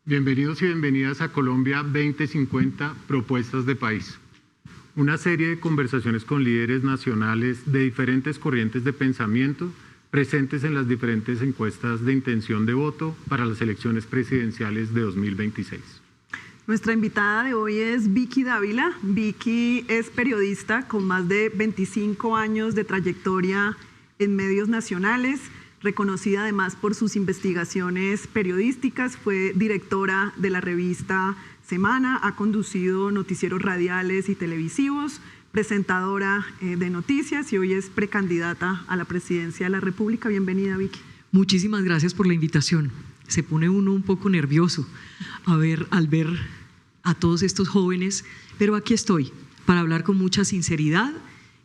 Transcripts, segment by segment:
Bienvenidos y bienvenidas a Colombia 2050, Propuestas de País. Una serie de conversaciones con líderes nacionales de diferentes corrientes de pensamiento presentes en las diferentes encuestas de intención de voto para las elecciones presidenciales de 2026. Nuestra invitada de hoy es Vicky Dávila. Vicky es periodista con más de 25 años de trayectoria en medios nacionales, reconocida además por sus investigaciones periodísticas. Fue directora de la revista Semana, ha conducido noticieros radiales y televisivos, presentadora de noticias y hoy es precandidata a la presidencia de la República. Bienvenida, Vicky. Muchísimas gracias por la invitación. Se pone uno un poco nervioso al ver a todos estos jóvenes, pero aquí estoy para hablar con mucha sinceridad,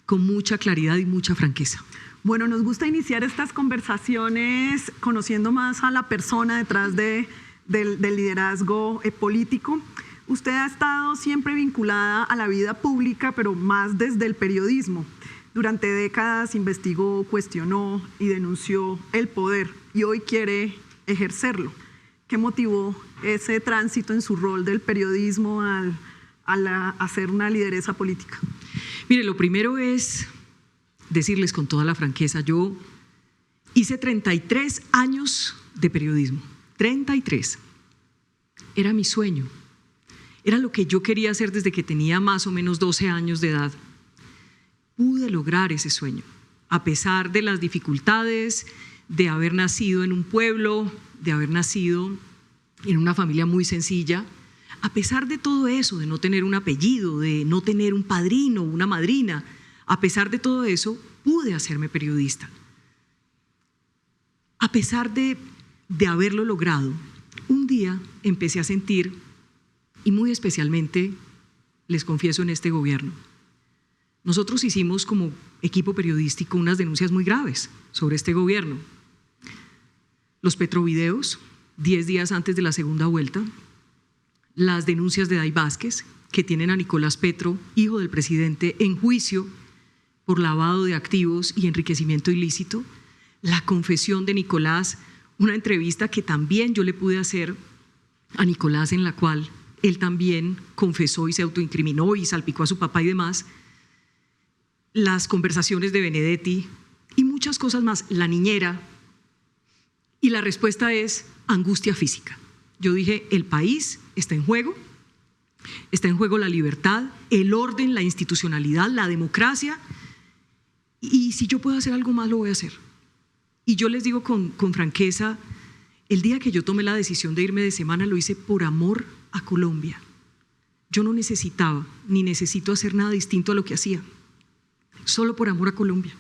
con mucha claridad y mucha franqueza. Bueno, nos gusta iniciar estas conversaciones conociendo más a la persona detrás del liderazgo político. Usted ha estado siempre vinculada a la vida pública, pero más desde el periodismo. Durante décadas investigó, cuestionó y denunció el poder y hoy quiere ejercerlo. ¿Qué motivó ese tránsito en su rol del periodismo a ser una lideresa política? Mire, lo primero es decirles con toda la franqueza, yo hice 33 años de periodismo, 33. Era mi sueño, era lo que yo quería hacer desde que tenía más o menos 12 años de edad. Pude lograr ese sueño, a pesar de las dificultades, de haber nacido en un pueblo, de haber nacido en una familia muy sencilla. A pesar de todo eso, de no tener un apellido, de no tener un padrino, una madrina, a pesar de todo eso, pude hacerme periodista. A pesar de haberlo logrado, un día empecé a sentir, y muy especialmente, les confieso en este gobierno, nosotros hicimos como equipo periodístico unas denuncias muy graves sobre este gobierno. Los petrovideos, 10 días antes de la segunda vuelta, las denuncias de Day Vázquez, que tienen a Nicolás Petro, hijo del presidente, en juicio por lavado de activos y enriquecimiento ilícito, la confesión de Nicolás, una entrevista que también yo le pude hacer a Nicolás en la cual él también confesó y se autoincriminó y salpicó a su papá y demás, las conversaciones de Benedetti y muchas cosas más, la niñera, y la respuesta es angustia física. Yo dije, el país está en juego la libertad, el orden, la institucionalidad, la democracia, y si yo puedo hacer algo más, lo voy a hacer. Y yo les digo con franqueza, el día que yo tomé la decisión de irme de Semana, lo hice por amor a Colombia. Yo no necesitaba, ni necesito hacer nada distinto a lo que hacía, solo por amor a Colombia.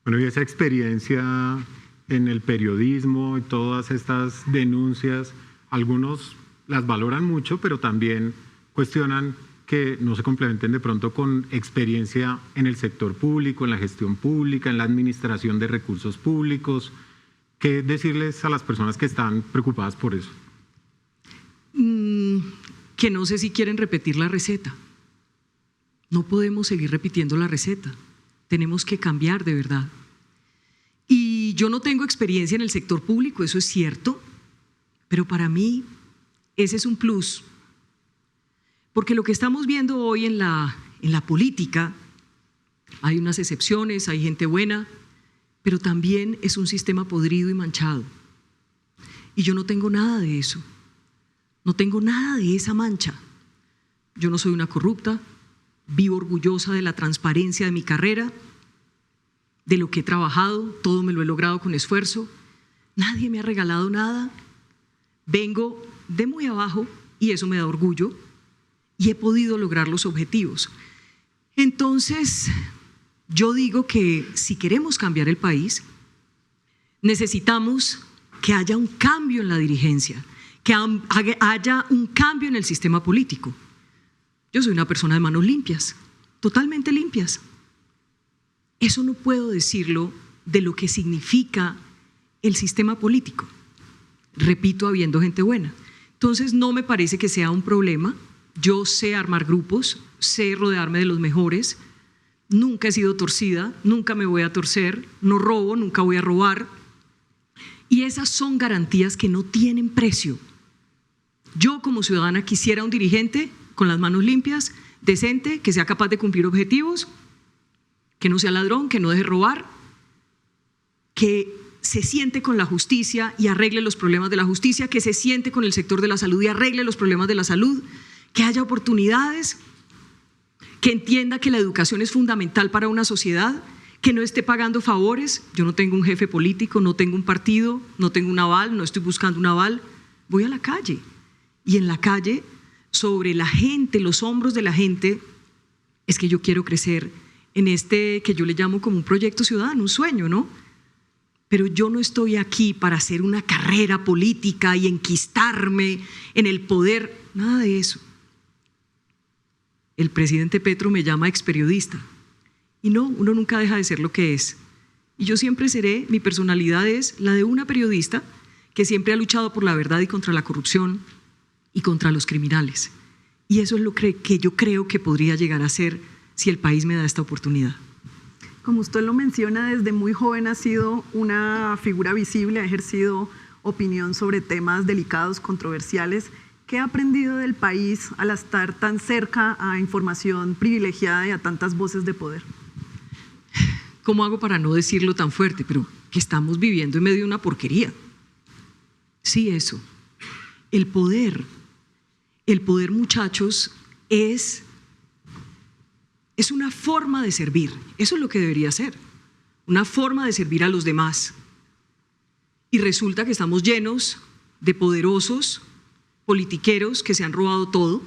Bueno, y esa experiencia en el periodismo y todas estas denuncias, algunos las valoran mucho, pero también cuestionan que no se complementen de pronto con experiencia en el sector público, en la gestión pública, en la administración de recursos públicos. ¿Qué decirles a las personas que están preocupadas por eso? Que no sé si quieren repetir la receta. No podemos seguir repitiendo la receta. Tenemos que cambiar de verdad. Y yo no tengo experiencia en el sector público, eso es cierto, pero para mí ese es un plus. Porque lo que estamos viendo hoy en la política, hay unas excepciones, hay gente buena, pero también es un sistema podrido y manchado. Y yo no tengo nada de eso, no tengo nada de esa mancha. Yo no soy una corrupta, vivo orgullosa de la transparencia de mi carrera, de lo que he trabajado, todo me lo he logrado con esfuerzo, nadie me ha regalado nada, vengo de muy abajo y eso me da orgullo y he podido lograr los objetivos. Entonces, yo digo que si queremos cambiar el país, necesitamos que haya un cambio en la dirigencia, que haya un cambio en el sistema político. Yo soy una persona de manos limpias, totalmente limpias. Eso no puedo decirlo de lo que significa el sistema político. Repito, habiendo gente buena. Entonces no me parece que sea un problema. Yo sé armar grupos, sé rodearme de los mejores. Nunca he sido torcida, nunca me voy a torcer, no robo, nunca voy a robar. Y esas son garantías que no tienen precio. Yo como ciudadana quisiera un dirigente con las manos limpias, decente, que sea capaz de cumplir objetivos, que no sea ladrón, que no deje robar, que se siente con la justicia y arregle los problemas de la justicia, que se siente con el sector de la salud y arregle los problemas de la salud, que haya oportunidades, que entienda que la educación es fundamental para una sociedad, que no esté pagando favores. Yo no tengo un jefe político, no tengo un partido, no tengo un aval, no estoy buscando un aval. Voy a la calle y en la calle, sobre la gente, los hombros de la gente, es que yo quiero crecer en este que yo le llamo como un proyecto ciudadano, un sueño, ¿no? Pero yo no estoy aquí para hacer una carrera política y enquistarme en el poder, nada de eso. El presidente Petro me llama experiodista. Y no, uno nunca deja de ser lo que es. Y yo siempre seré, mi personalidad es la de una periodista que siempre ha luchado por la verdad y contra la corrupción y contra los criminales. Y eso es lo que yo creo que podría llegar a ser si el país me da esta oportunidad. Como usted lo menciona, desde muy joven ha sido una figura visible, ha ejercido opinión sobre temas delicados, controversiales. ¿Qué ha aprendido del país al estar tan cerca a información privilegiada y a tantas voces de poder? ¿Cómo hago para no decirlo tan fuerte? Pero que estamos viviendo en medio de una porquería. Sí, eso. El poder, muchachos, es una forma de servir. Eso es lo que debería ser. Una forma de servir a los demás. Y resulta que estamos llenos de poderosos politiqueros que se han robado todo.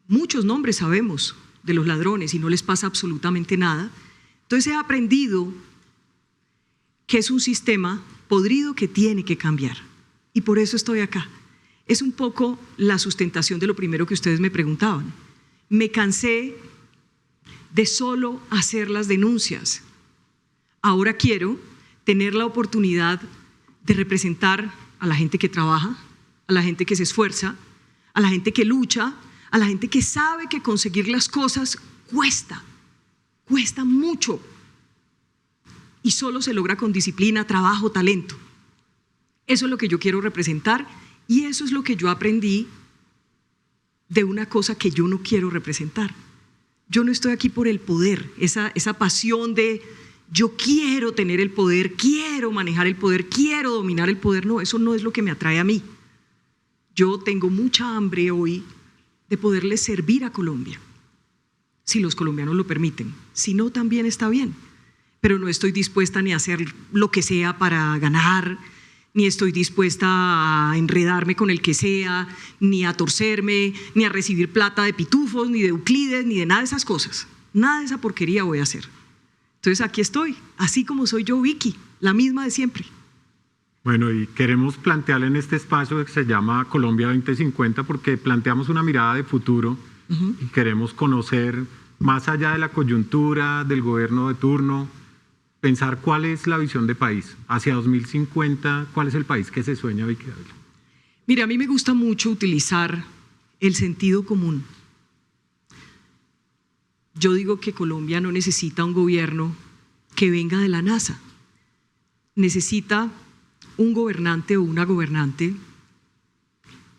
Muchos nombres sabemos de los ladrones y no les pasa absolutamente nada. Entonces he aprendido que es un sistema podrido que tiene que cambiar. Y por eso estoy acá. Es un poco la sustentación de lo primero que ustedes me preguntaban. Me cansé de solo hacer las denuncias. Ahora quiero tener la oportunidad de representar a la gente que trabaja, a la gente que se esfuerza, a la gente que lucha, a la gente que sabe que conseguir las cosas cuesta mucho y solo se logra con disciplina, trabajo, talento. Eso es lo que yo quiero representar y eso es lo que yo aprendí de una cosa que yo no quiero representar. Yo no estoy aquí por el poder, esa pasión de yo quiero tener el poder, quiero manejar el poder, quiero dominar el poder. No, eso no es lo que me atrae a mí. Yo tengo mucha hambre hoy de poderle servir a Colombia, si los colombianos lo permiten. Si no, también está bien, pero no estoy dispuesta ni a hacer lo que sea para ganar, ni estoy dispuesta a enredarme con el que sea, ni a torcerme, ni a recibir plata de pitufos, ni de Euclides, ni de nada de esas cosas. Nada de esa porquería voy a hacer. Entonces aquí estoy, así como soy yo, Vicky, la misma de siempre. Bueno, y queremos plantearle en este espacio que se llama Colombia 2050 porque planteamos una mirada de futuro y queremos conocer más allá de la coyuntura del gobierno de turno, pensar cuál es la visión de país. Hacia 2050, ¿cuál es el país que se sueña, Vicky Dávila? Mire, a mí me gusta mucho utilizar el sentido común. Yo digo que Colombia no necesita un gobierno que venga de la NASA. Necesita un gobernante o una gobernante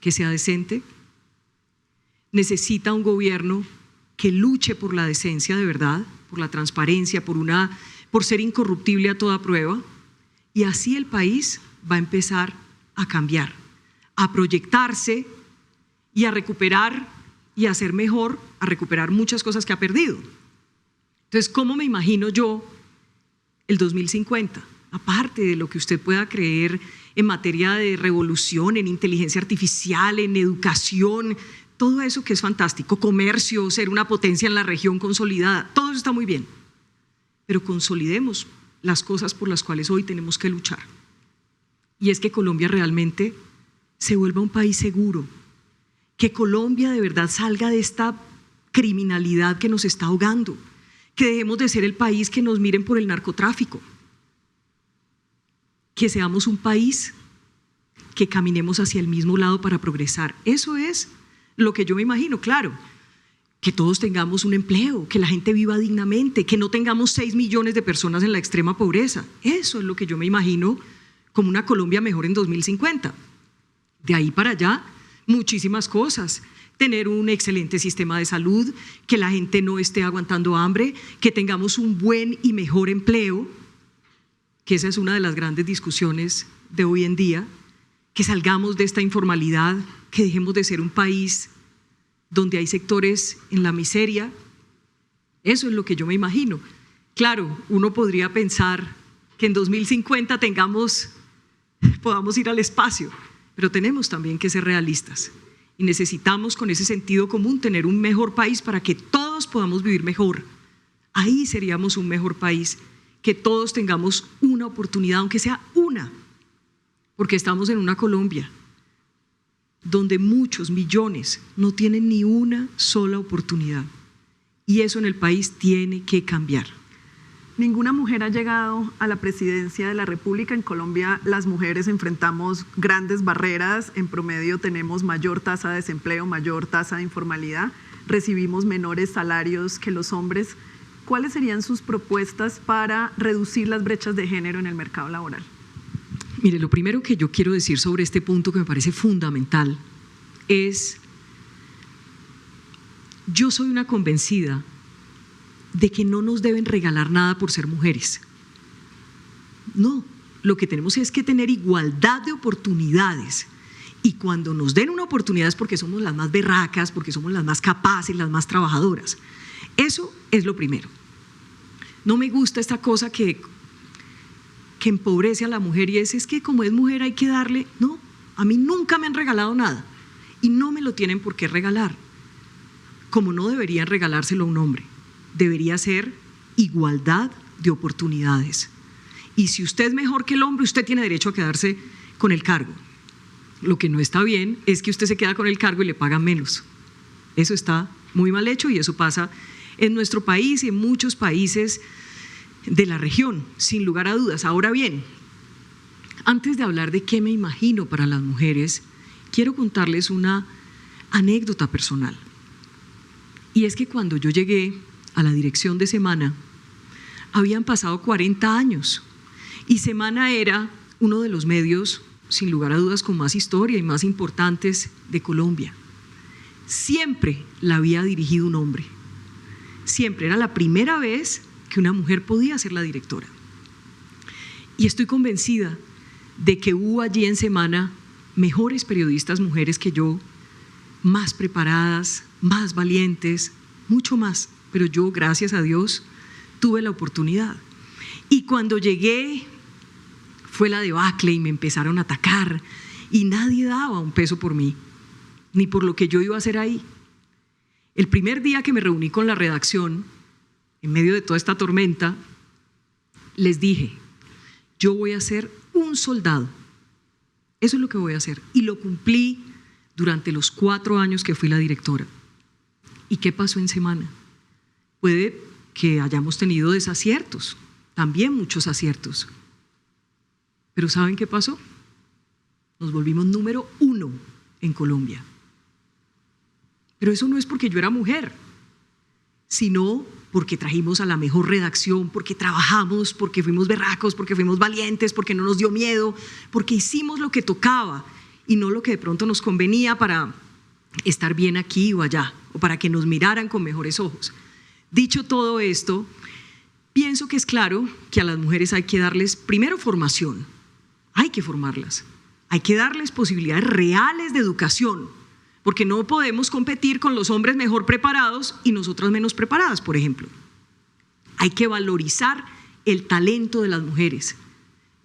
que sea decente. Necesita un gobierno que luche por la decencia de verdad, por la transparencia, por ser incorruptible a toda prueba. Y así el país va a empezar a cambiar, a proyectarse y a recuperar y a hacer mejor, a recuperar muchas cosas que ha perdido. Entonces, ¿cómo me imagino yo el 2050? Aparte de lo que usted pueda creer en materia de revolución, en inteligencia artificial, en educación, todo eso que es fantástico, comercio, ser una potencia en la región consolidada, todo eso está muy bien. Pero consolidemos las cosas por las cuales hoy tenemos que luchar. Y es que Colombia realmente se vuelva un país seguro, que Colombia de verdad salga de esta criminalidad que nos está ahogando, que dejemos de ser el país que nos miren por el narcotráfico, que seamos un país que caminemos hacia el mismo lado para progresar. Eso es lo que yo me imagino, claro, que todos tengamos un empleo, que la gente viva dignamente, que no tengamos 6 millones de personas en la extrema pobreza. Eso es lo que yo me imagino como una Colombia mejor en 2050. De ahí para allá, muchísimas cosas. Tener un excelente sistema de salud, que la gente no esté aguantando hambre, que tengamos un buen y mejor empleo, que esa es una de las grandes discusiones de hoy en día, que salgamos de esta informalidad, que dejemos de ser un país donde hay sectores en la miseria. Eso es lo que yo me imagino. Claro, uno podría pensar que en 2050 podamos ir al espacio, pero tenemos también que ser realistas y necesitamos con ese sentido común tener un mejor país para que todos podamos vivir mejor. Ahí seríamos un mejor país, que todos tengamos una oportunidad, aunque sea una, porque estamos en una Colombia donde muchos millones no tienen ni una sola oportunidad y eso en el país tiene que cambiar. Ninguna mujer ha llegado a la presidencia de la República. En Colombia las mujeres enfrentamos grandes barreras, en promedio tenemos mayor tasa de desempleo, mayor tasa de informalidad, recibimos menores salarios que los hombres. ¿Cuáles serían sus propuestas para reducir las brechas de género en el mercado laboral? Mire, lo primero que yo quiero decir sobre este punto que me parece fundamental es, yo soy una convencida de que no nos deben regalar nada por ser mujeres. No, lo que tenemos es que tener igualdad de oportunidades y cuando nos den una oportunidad es porque somos las más berracas, porque somos las más capaces, las más trabajadoras. Eso es lo primero. No me gusta esta cosa que empobrece a la mujer y es que como es mujer hay que darle. No, a mí nunca me han regalado nada y no me lo tienen por qué regalar, como no deberían regalárselo a un hombre. Debería ser igualdad de oportunidades. Y si usted es mejor que el hombre, usted tiene derecho a quedarse con el cargo. Lo que no está bien es que usted se queda con el cargo y le pagan menos. Eso está muy mal hecho y eso pasa en nuestro país y en muchos países de la región, sin lugar a dudas. Ahora bien, antes de hablar de qué me imagino para las mujeres, quiero contarles una anécdota personal. Y es que cuando yo llegué a la dirección de Semana, habían pasado 40 años y Semana era uno de los medios, sin lugar a dudas, con más historia y más importantes de Colombia. Siempre la había dirigido un hombre, siempre era la primera vez que una mujer podía ser la directora. Y estoy convencida de que hubo allí en Semana mejores periodistas mujeres que yo, más preparadas, más valientes, mucho más. Pero yo, gracias a Dios, tuve la oportunidad. Y cuando llegué, fue la debacle y me empezaron a atacar y nadie daba un peso por mí, ni por lo que yo iba a hacer ahí. El primer día que me reuní con la redacción, en medio de toda esta tormenta, les dije, yo voy a ser un soldado. Eso es lo que voy a hacer. Y lo cumplí durante los 4 años que fui la directora. ¿Y qué pasó en Semana? Puede que hayamos tenido desaciertos, también muchos aciertos. Pero ¿saben qué pasó? Nos volvimos número 1 en Colombia. Pero eso no es porque yo era mujer, sino porque trajimos a la mejor redacción, porque trabajamos, porque fuimos berracos, porque fuimos valientes, porque no nos dio miedo, porque hicimos lo que tocaba y no lo que de pronto nos convenía para estar bien aquí o allá, o para que nos miraran con mejores ojos. Dicho todo esto, pienso que es claro que a las mujeres hay que darles primero formación, hay que formarlas, hay que darles posibilidades reales de educación, porque no podemos competir con los hombres mejor preparados y nosotras menos preparadas, por ejemplo. Hay que valorizar el talento de las mujeres.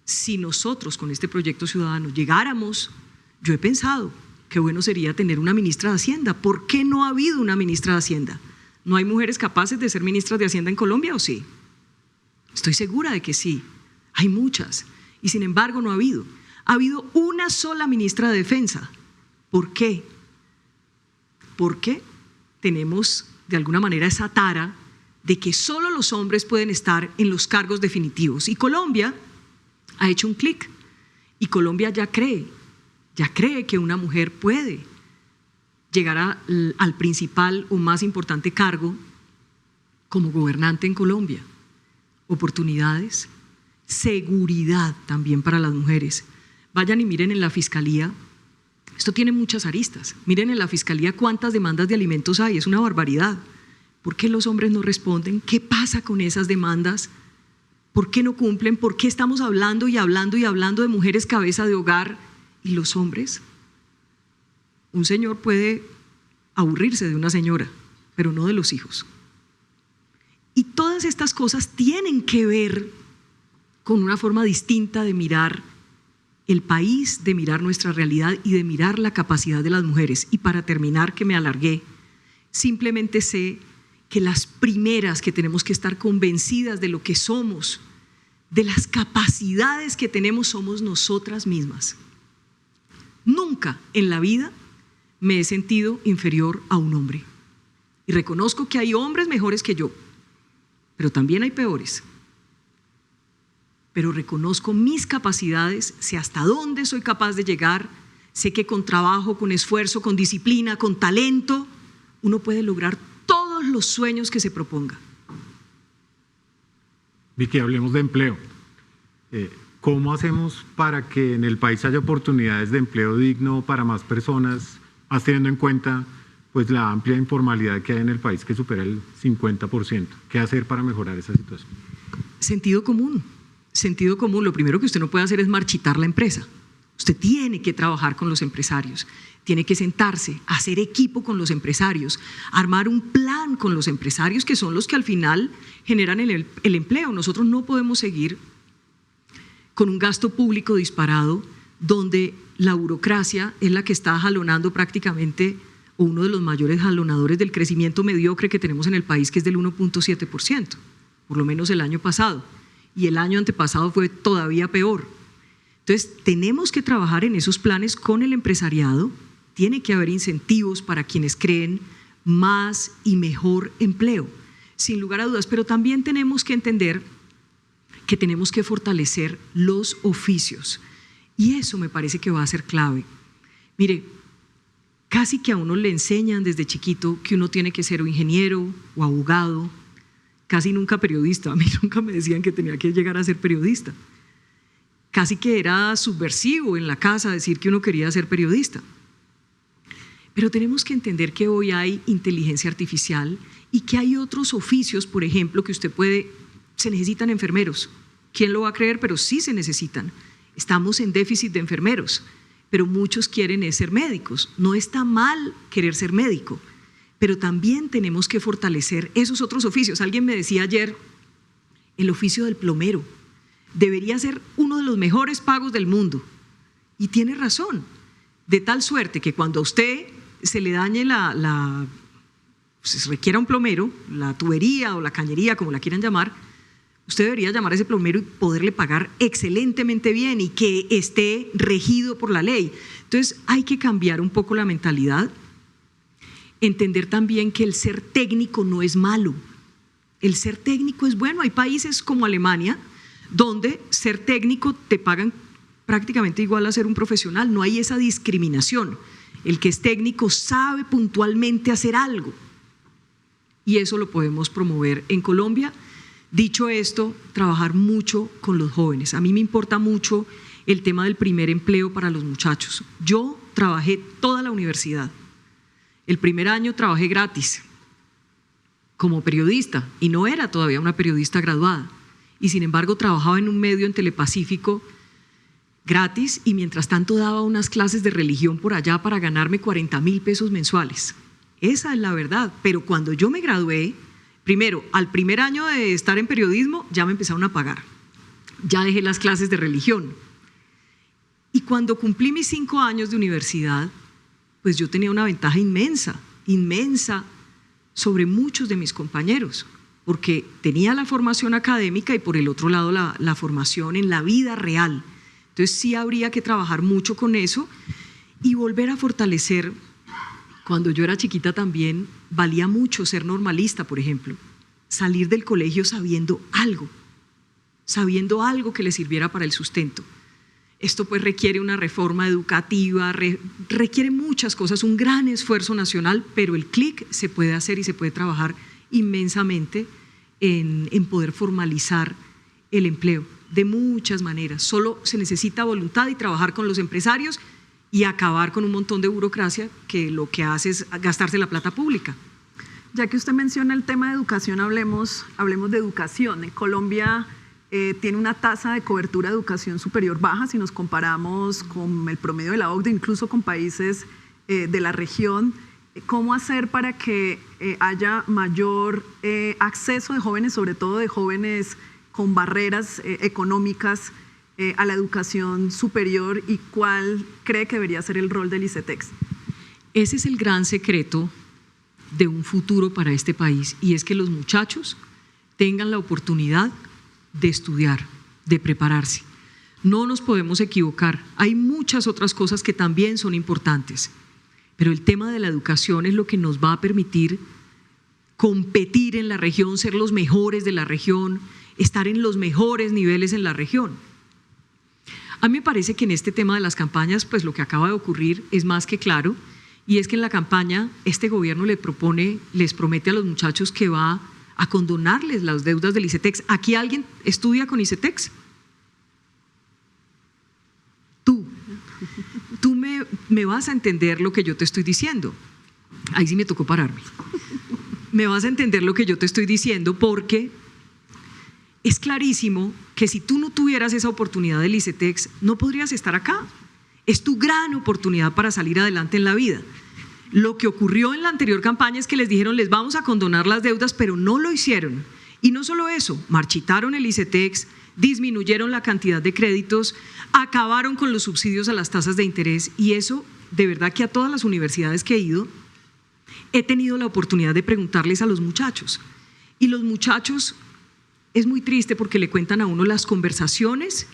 Si nosotros con este proyecto ciudadano llegáramos, yo he pensado qué bueno sería tener una ministra de Hacienda. ¿Por qué no ha habido una ministra de Hacienda? ¿No hay mujeres capaces de ser ministras de Hacienda en Colombia o sí? Estoy segura de que sí, hay muchas y sin embargo no ha habido. Ha habido una sola ministra de Defensa. ¿Por qué? Porque tenemos de alguna manera esa tara de que solo los hombres pueden estar en los cargos definitivos y Colombia ha hecho un clic y Colombia ya cree que una mujer puede llegar al principal o más importante cargo como gobernante en Colombia. Oportunidades. seguridad también para las mujeres. Vayan y miren en la Fiscalía, esto tiene muchas aristas, miren en la Fiscalía cuántas demandas de alimentos hay, es una barbaridad. ¿Por qué los hombres no responden? ¿Qué pasa con esas demandas? ¿Por qué no cumplen? ¿Por qué estamos hablando y hablando y hablando de mujeres cabeza de hogar y los hombres? Un señor puede aburrirse de una señora, pero no de los hijos. Y todas estas cosas tienen que ver con una forma distinta de mirar el país, de mirar nuestra realidad y de mirar la capacidad de las mujeres. Y para terminar, que me alargué, simplemente sé que las primeras que tenemos que estar convencidas de lo que somos, de las capacidades que tenemos, somos nosotras mismas. Nunca en la vida me he sentido inferior a un hombre. Y reconozco que hay hombres mejores que yo, pero también hay peores. Pero reconozco mis capacidades, sé hasta dónde soy capaz de llegar, sé que con trabajo, con esfuerzo, con disciplina, con talento, uno puede lograr todos los sueños que se proponga. Vicky, hablemos de empleo. ¿Cómo hacemos para que en el país haya oportunidades de empleo digno para más personas, más teniendo en cuenta pues, la amplia informalidad que hay en el país que supera el 50%? ¿Qué hacer para mejorar esa situación? Sentido común. Sentido común. Lo primero que usted no puede hacer es marchitar la empresa. Usted tiene que trabajar con los empresarios, tiene que sentarse, hacer equipo con los empresarios, armar un plan con los empresarios que son los que al final generan el empleo. Nosotros no podemos seguir con un gasto público disparado donde la burocracia es la que está jalonando prácticamente, o uno de los mayores jalonadores del crecimiento mediocre que tenemos en el país, que es del 1.7%, por lo menos el año pasado, y el año antepasado fue todavía peor. Entonces tenemos que trabajar en esos planes con el empresariado, tiene que haber incentivos para quienes creen más y mejor empleo, sin lugar a dudas, pero también tenemos que entender que tenemos que fortalecer los oficios y eso me parece que va a ser clave. Mire, casi que a uno le enseñan desde chiquito que uno tiene que ser o ingeniero o abogado, casi nunca periodista. A mí nunca me decían que tenía que llegar a ser periodista. Casi que era subversivo en la casa decir que uno quería ser periodista. Pero tenemos que entender que hoy hay inteligencia artificial y que hay otros oficios, por ejemplo, que usted puede, se necesitan enfermeros. ¿Quién lo va a creer? Pero sí se necesitan. Estamos en déficit de enfermeros, pero muchos quieren ser médicos. No está mal querer ser médico, pero también tenemos que fortalecer esos otros oficios. Alguien me decía ayer, el oficio del plomero debería ser uno de los mejores pagos del mundo. Y tiene razón, de tal suerte que cuando a usted se le dañe se requiera un plomero, la tubería o la cañería, como la quieran llamar, usted debería llamar a ese plomero y poderle pagar excelentemente bien y que esté regido por la ley. Entonces hay que cambiar un poco la mentalidad, entender también que el ser técnico no es malo, el ser técnico es bueno. Hay países como Alemania donde ser técnico te pagan prácticamente igual a ser un profesional, no hay esa discriminación. El que es técnico sabe puntualmente hacer algo y eso lo podemos promover en Colombia. Dicho esto, trabajar mucho con los jóvenes. A mí me importa mucho el tema del primer empleo para los muchachos. Yo trabajé toda la universidad. El primer año trabajé gratis como periodista y no era todavía una periodista graduada. Y sin embargo trabajaba en un medio en Telepacífico gratis y mientras tanto daba unas clases de religión por allá para ganarme 40.000 pesos mensuales. Esa es la verdad. Pero cuando yo me gradué, primero, al primer año de estar en periodismo ya me empezaron a pagar. Ya dejé las clases de religión. Y cuando cumplí mis 5 años de universidad, pues yo tenía una ventaja inmensa, inmensa sobre muchos de mis compañeros, porque tenía la formación académica y por el otro lado la formación en la vida real. Entonces sí habría que trabajar mucho con eso y volver a fortalecer. Cuando yo era chiquita también valía mucho ser normalista, por ejemplo, salir del colegio sabiendo algo que le sirviera para el sustento. Esto pues requiere una reforma educativa, requiere muchas cosas, un gran esfuerzo nacional, pero el clic se puede hacer y se puede trabajar inmensamente en poder formalizar el empleo. de muchas maneras. Solo se necesita voluntad y trabajar con los empresarios y acabar con un montón de burocracia que lo que hace es gastarse la plata pública. Ya que usted menciona el tema de educación, hablemos de educación. En Colombia tiene una tasa de cobertura de educación superior baja si nos comparamos con el promedio de la OCDE, incluso con países de la región. ¿Cómo hacer para que haya mayor acceso de jóvenes, sobre todo de jóvenes con barreras económicas, a la educación superior, y cuál cree que debería ser el rol del ICETEX? Ese es el gran secreto de un futuro para este país, y es que los muchachos tengan la oportunidad de estudiar, de prepararse. No nos podemos equivocar, hay muchas otras cosas que también son importantes, pero el tema de la educación es lo que nos va a permitir competir en la región, ser los mejores de la región, estar en los mejores niveles en la región. A mí me parece que en este tema de las campañas, pues lo que acaba de ocurrir es más que claro, y es que en la campaña este gobierno les promete a los muchachos que va a condonarles las deudas del ICETEX. ¿Aquí alguien estudia con ICETEX? Tú me vas a entender lo que yo te estoy diciendo. Ahí sí me tocó pararme. Me vas a entender lo que yo te estoy diciendo, porque es clarísimo que si tú no tuvieras esa oportunidad del ICETEX, no podrías estar acá. Es tu gran oportunidad para salir adelante en la vida. Lo que ocurrió en la anterior campaña es que les dijeron, les vamos a condonar las deudas, pero no lo hicieron. Y no solo eso, marchitaron el ICETEX, disminuyeron la cantidad de créditos, acabaron con los subsidios a las tasas de interés, y eso, de verdad que a todas las universidades que he ido, he tenido la oportunidad de preguntarles a los muchachos. Y los muchachos, es muy triste porque le cuentan a uno las conversaciones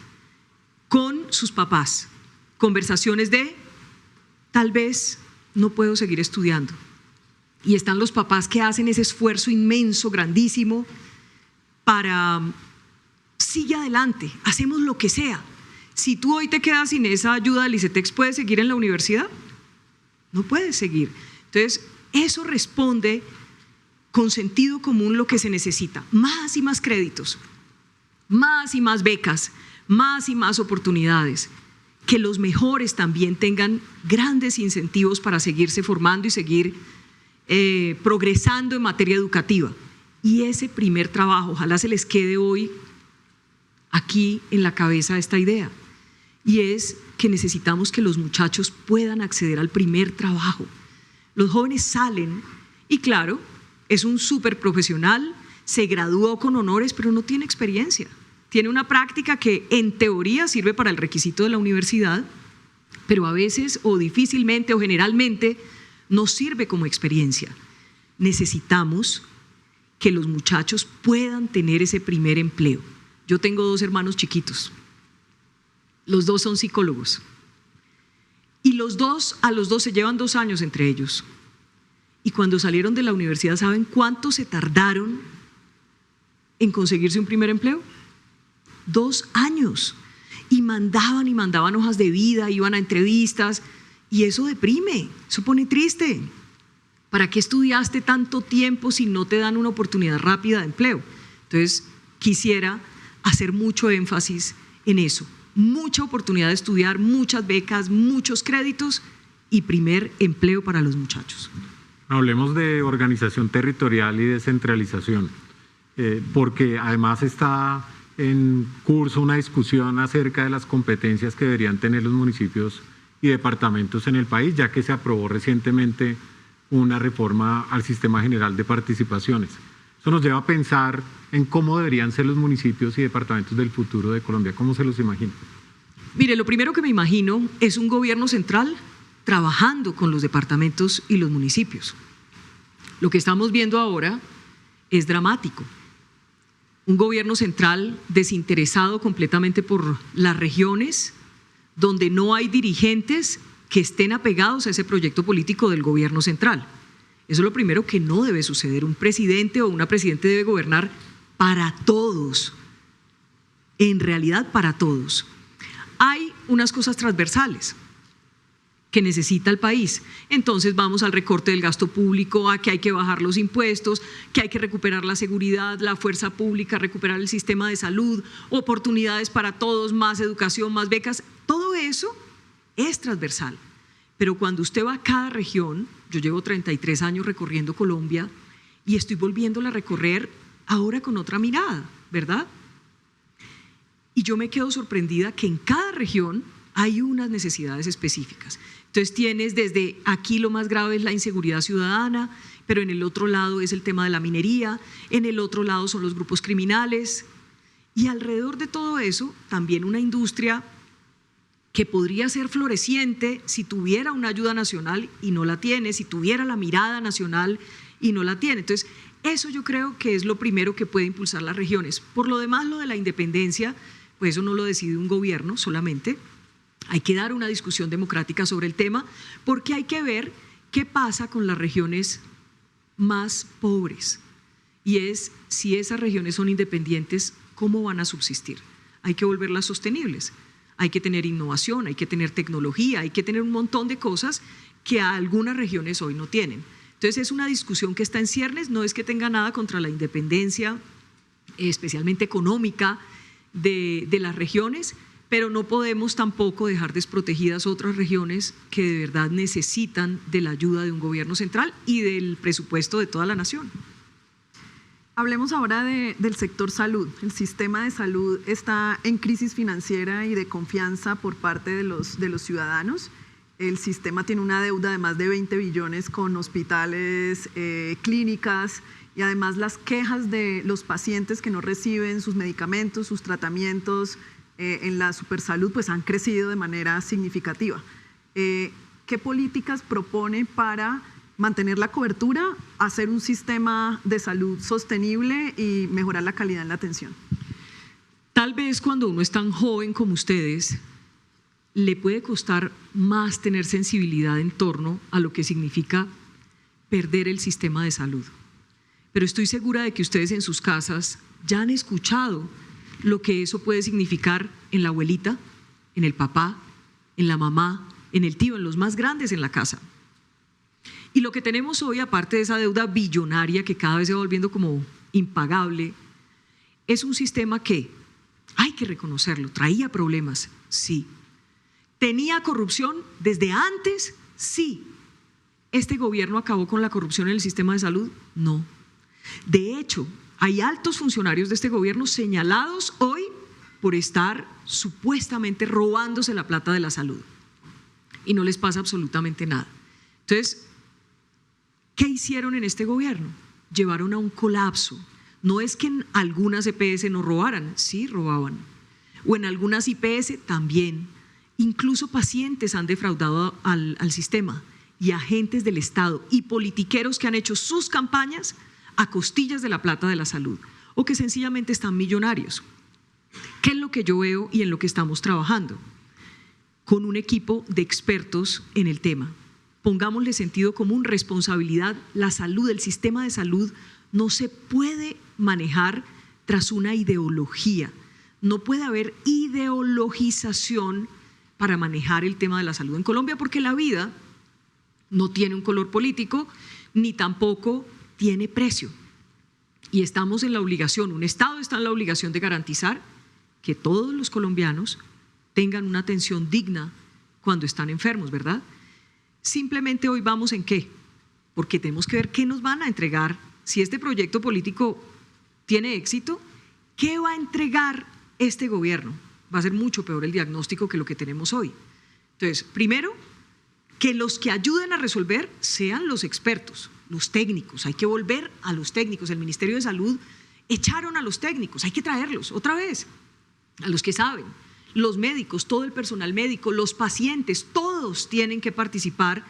con sus papás, conversaciones de tal vez no puedo seguir estudiando. Y están los papás que hacen ese esfuerzo inmenso, grandísimo, para sigue adelante, hacemos lo que sea. Si tú hoy te quedas sin esa ayuda del ICETEX, ¿puedes seguir en la universidad? No puedes seguir. Entonces, eso responde con sentido común lo que se necesita: más y más créditos, más y más becas, más y más oportunidades, que los mejores también tengan grandes incentivos para seguirse formando y seguir progresando en materia educativa. Y ese primer trabajo, ojalá se les quede hoy aquí en la cabeza esta idea, y es que necesitamos que los muchachos puedan acceder al primer trabajo. Los jóvenes salen y claro, es un súper profesional, se graduó con honores, pero no tiene experiencia. Tiene una práctica que en teoría sirve para el requisito de la universidad, pero a veces o difícilmente o generalmente no sirve como experiencia. Necesitamos que los muchachos puedan tener ese primer empleo. Yo tengo 2 hermanos chiquitos, los 2 son psicólogos, y a los dos se llevan 2 años entre ellos. Y cuando salieron de la universidad, ¿saben cuánto se tardaron en conseguirse un primer empleo? 2 años. Y mandaban hojas de vida, iban a entrevistas, y eso deprime, eso pone triste. ¿Para qué estudiaste tanto tiempo si no te dan una oportunidad rápida de empleo? Entonces, quisiera hacer mucho énfasis en eso. Mucha oportunidad de estudiar, muchas becas, muchos créditos y primer empleo para los muchachos. Hablemos de organización territorial y descentralización, porque además está en curso una discusión acerca de las competencias que deberían tener los municipios y departamentos en el país, ya que se aprobó recientemente una reforma al Sistema General de Participaciones. Eso nos lleva a pensar en cómo deberían ser los municipios y departamentos del futuro de Colombia. ¿Cómo se los imagina? Mire, lo primero que me imagino es un gobierno central trabajando con los departamentos y los municipios. Lo que estamos viendo ahora es dramático. Un gobierno central desinteresado completamente por las regiones, donde no hay dirigentes que estén apegados a ese proyecto político del gobierno central. Eso es lo primero que no debe suceder. Un presidente o una presidente debe gobernar para todos, en realidad para todos. Hay unas cosas transversales que necesita el país. Entonces vamos al recorte del gasto público, a que hay que bajar los impuestos, que hay que recuperar la seguridad, la fuerza pública, recuperar el sistema de salud, oportunidades para todos, más educación, más becas. Todo eso es transversal. Pero cuando usted va a cada región, yo llevo 33 años recorriendo Colombia y estoy volviéndola a recorrer ahora con otra mirada, ¿verdad? Y yo me quedo sorprendida que en cada región hay unas necesidades específicas. Entonces tienes desde aquí lo más grave es la inseguridad ciudadana, pero en el otro lado es el tema de la minería, en el otro lado son los grupos criminales y alrededor de todo eso también una industria que podría ser floreciente si tuviera una ayuda nacional y no la tiene, si tuviera la mirada nacional y no la tiene. Entonces eso yo creo que es lo primero que puede impulsar las regiones. Por lo demás, lo de la independencia, pues eso no lo decide un gobierno solamente. Hay que dar una discusión democrática sobre el tema porque hay que ver qué pasa con las regiones más pobres y es si esas regiones son independientes, ¿cómo van a subsistir? Hay que volverlas sostenibles, hay que tener innovación, hay que tener tecnología, hay que tener un montón de cosas que algunas regiones hoy no tienen. Entonces es una discusión que está en ciernes, no es que tenga nada contra la independencia, especialmente económica de las regiones, pero no podemos tampoco dejar desprotegidas otras regiones que de verdad necesitan de la ayuda de un gobierno central y del presupuesto de toda la nación. Hablemos ahora del sector salud. El sistema de salud está en crisis financiera y de confianza por parte de los ciudadanos. El sistema tiene una deuda de más de 20 billones con hospitales, clínicas y además las quejas de los pacientes que no reciben sus medicamentos, sus tratamientos en la supersalud pues han crecido de manera significativa. ¿Qué políticas propone para mantener la cobertura, hacer un sistema de salud sostenible y mejorar la calidad en la atención? Tal vez cuando uno es tan joven como ustedes, le puede costar más tener sensibilidad en torno a lo que significa perder el sistema de salud. Pero estoy segura de que ustedes en sus casas ya han escuchado lo que eso puede significar en la abuelita, en el papá, en la mamá, en el tío, en los más grandes en la casa. Y lo que tenemos hoy, aparte de esa deuda billonaria que cada vez se va volviendo como impagable, es un sistema que, hay que reconocerlo, traía problemas, sí. ¿Tenía corrupción desde antes? Sí. ¿Este gobierno acabó con la corrupción en el sistema de salud? No. De hecho, hay altos funcionarios de este gobierno señalados hoy por estar supuestamente robándose la plata de la salud y no les pasa absolutamente nada. Entonces, ¿qué hicieron en este gobierno? Llevaron a un colapso. No es que en algunas EPS no robaran, sí robaban, o en algunas IPS también. Incluso pacientes han defraudado al sistema y agentes del Estado y politiqueros que han hecho sus campañas a costillas de la plata de la salud o que sencillamente están millonarios. ¿Qué es lo que yo veo y en lo que estamos trabajando? Con un equipo de expertos en el tema. Pongámosle sentido común, responsabilidad. La salud, el sistema de salud no se puede manejar tras una ideología. No puede haber ideologización para manejar el tema de la salud en Colombia porque la vida no tiene un color político ni tampoco tiene precio y estamos en la obligación, un Estado está en la obligación de garantizar que todos los colombianos tengan una atención digna cuando están enfermos, ¿verdad? Simplemente hoy vamos en qué, porque tenemos que ver qué nos van a entregar. Si este proyecto político tiene éxito, ¿qué va a entregar este gobierno? Va a ser mucho peor el diagnóstico que lo que tenemos hoy. Entonces, primero, que los que ayuden a resolver sean los expertos, los técnicos. Hay que volver a los técnicos. El Ministerio de Salud echaron a los técnicos, hay que traerlos otra vez, a los que saben. Los médicos, todo el personal médico, los pacientes, todos tienen que participar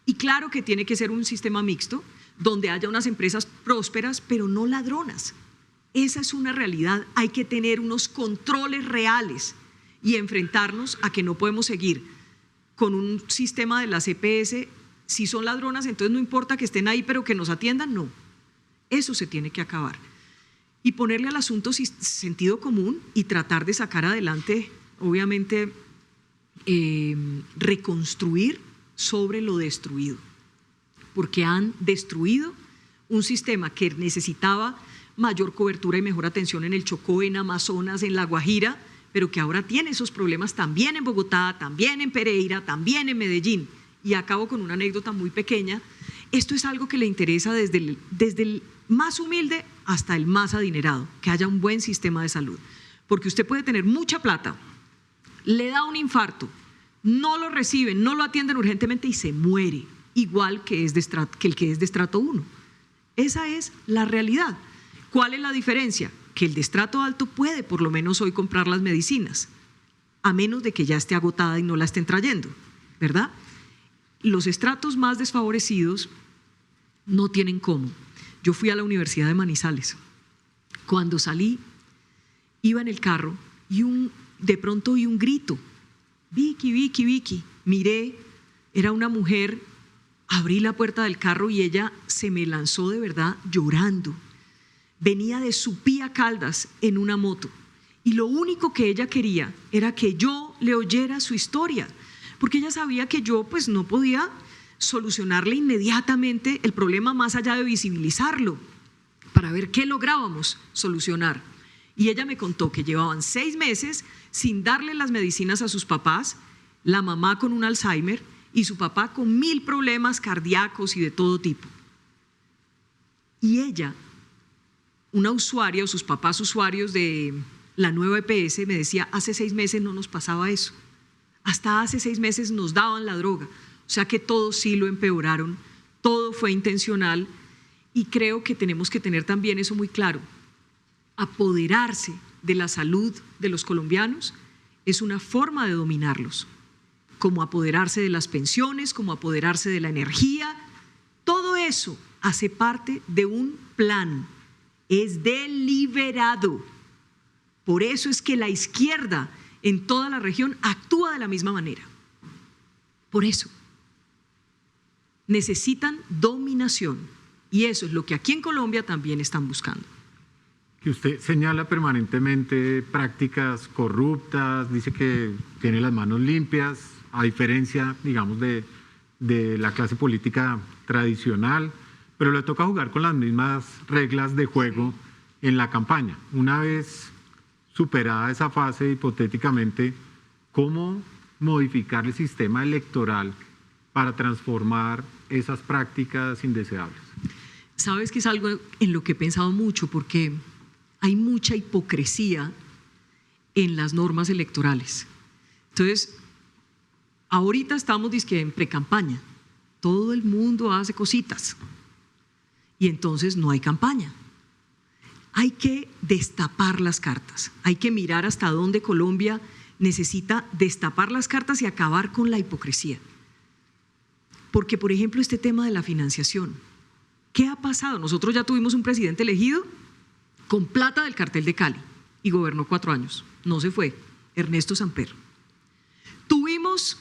y claro que tiene que ser un sistema mixto donde haya unas empresas prósperas pero no ladronas. Esa es una realidad, hay que tener unos controles reales y enfrentarnos a que no podemos seguir con un sistema de las EPS, si son ladronas entonces no importa que estén ahí pero que nos atiendan, no, eso se tiene que acabar. Y ponerle al asunto sentido común y tratar de sacar adelante, obviamente, reconstruir sobre lo destruido, porque han destruido un sistema que necesitaba mayor cobertura y mejor atención en el Chocó, en Amazonas, en La Guajira, pero que ahora tiene esos problemas también en Bogotá, también en Pereira, también en Medellín. Y acabo con una anécdota muy pequeña. Esto es algo que le interesa desde el más humilde hasta el más adinerado, que haya un buen sistema de salud. Porque usted puede tener mucha plata, le da un infarto, no lo reciben, no lo atienden urgentemente y se muere, igual que el que es de estrato 1. Esa es la realidad. ¿Cuál es la diferencia? Que el de estrato alto puede por lo menos hoy comprar las medicinas, a menos de que ya esté agotada y no la estén trayendo, ¿verdad? Los estratos más desfavorecidos no tienen cómo. Yo fui a la Universidad de Manizales. Cuando salí, iba en el carro y de pronto oí un grito. Vicky, Vicky, Vicky. Miré, era una mujer, abrí la puerta del carro y ella se me lanzó de verdad llorando. Venía de Supía, Caldas, en una moto. Y lo único que ella quería era que yo le oyera su historia, porque ella sabía que yo pues no podía solucionarle inmediatamente el problema más allá de visibilizarlo, para ver qué lográbamos solucionar. Y ella me contó que llevaban 6 meses sin darle las medicinas a sus papás, la mamá con un Alzheimer y su papá con 1000 problemas cardíacos y de todo tipo. Y ella, una usuaria o sus papás usuarios de la nueva EPS, me decía, hace 6 meses no nos pasaba eso. Hasta hace 6 meses nos daban la droga. O sea que todo sí lo empeoraron, todo fue intencional y creo que tenemos que tener también eso muy claro. Apoderarse de la salud de los colombianos es una forma de dominarlos, como apoderarse de las pensiones, como apoderarse de la energía. Todo eso hace parte de un plan, es deliberado. Por eso es que la izquierda en toda la región actúa de la misma manera. Por eso necesitan dominación y eso es lo que aquí en Colombia también están buscando. Que usted señala permanentemente prácticas corruptas, dice que tiene las manos limpias, a diferencia, digamos, de la clase política tradicional, pero le toca jugar con las mismas reglas de juego en la campaña. Una vez superada esa fase, hipotéticamente, ¿cómo modificar el sistema electoral para transformar esas prácticas indeseables? Sabes que es algo en lo que he pensado mucho, porque hay mucha hipocresía en las normas electorales. Entonces, ahorita estamos dizque en precampaña, todo el mundo hace cositas y entonces no hay campaña. Hay que destapar las cartas, hay que mirar hasta dónde Colombia necesita destapar las cartas y acabar con la hipocresía. Porque, por ejemplo, este tema de la financiación, ¿qué ha pasado? Nosotros ya tuvimos un presidente elegido con plata del cartel de Cali y gobernó 4 años, no se fue, Ernesto Samper. Tuvimos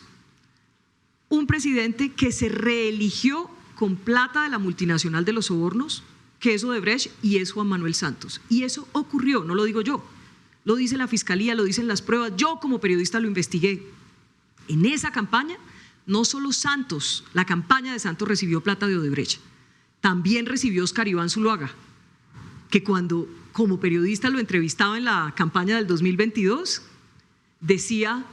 un presidente que se reeligió con plata de la multinacional de los sobornos, que es Odebrecht, y es Juan Manuel Santos. Y eso ocurrió, no lo digo yo, lo dice la Fiscalía, lo dicen las pruebas, yo como periodista lo investigué. En esa campaña, no solo Santos, la campaña de Santos recibió plata de Odebrecht, también recibió Oscar Iván Zuluaga, que cuando como periodista lo entrevistaba en la campaña del 2022, decía,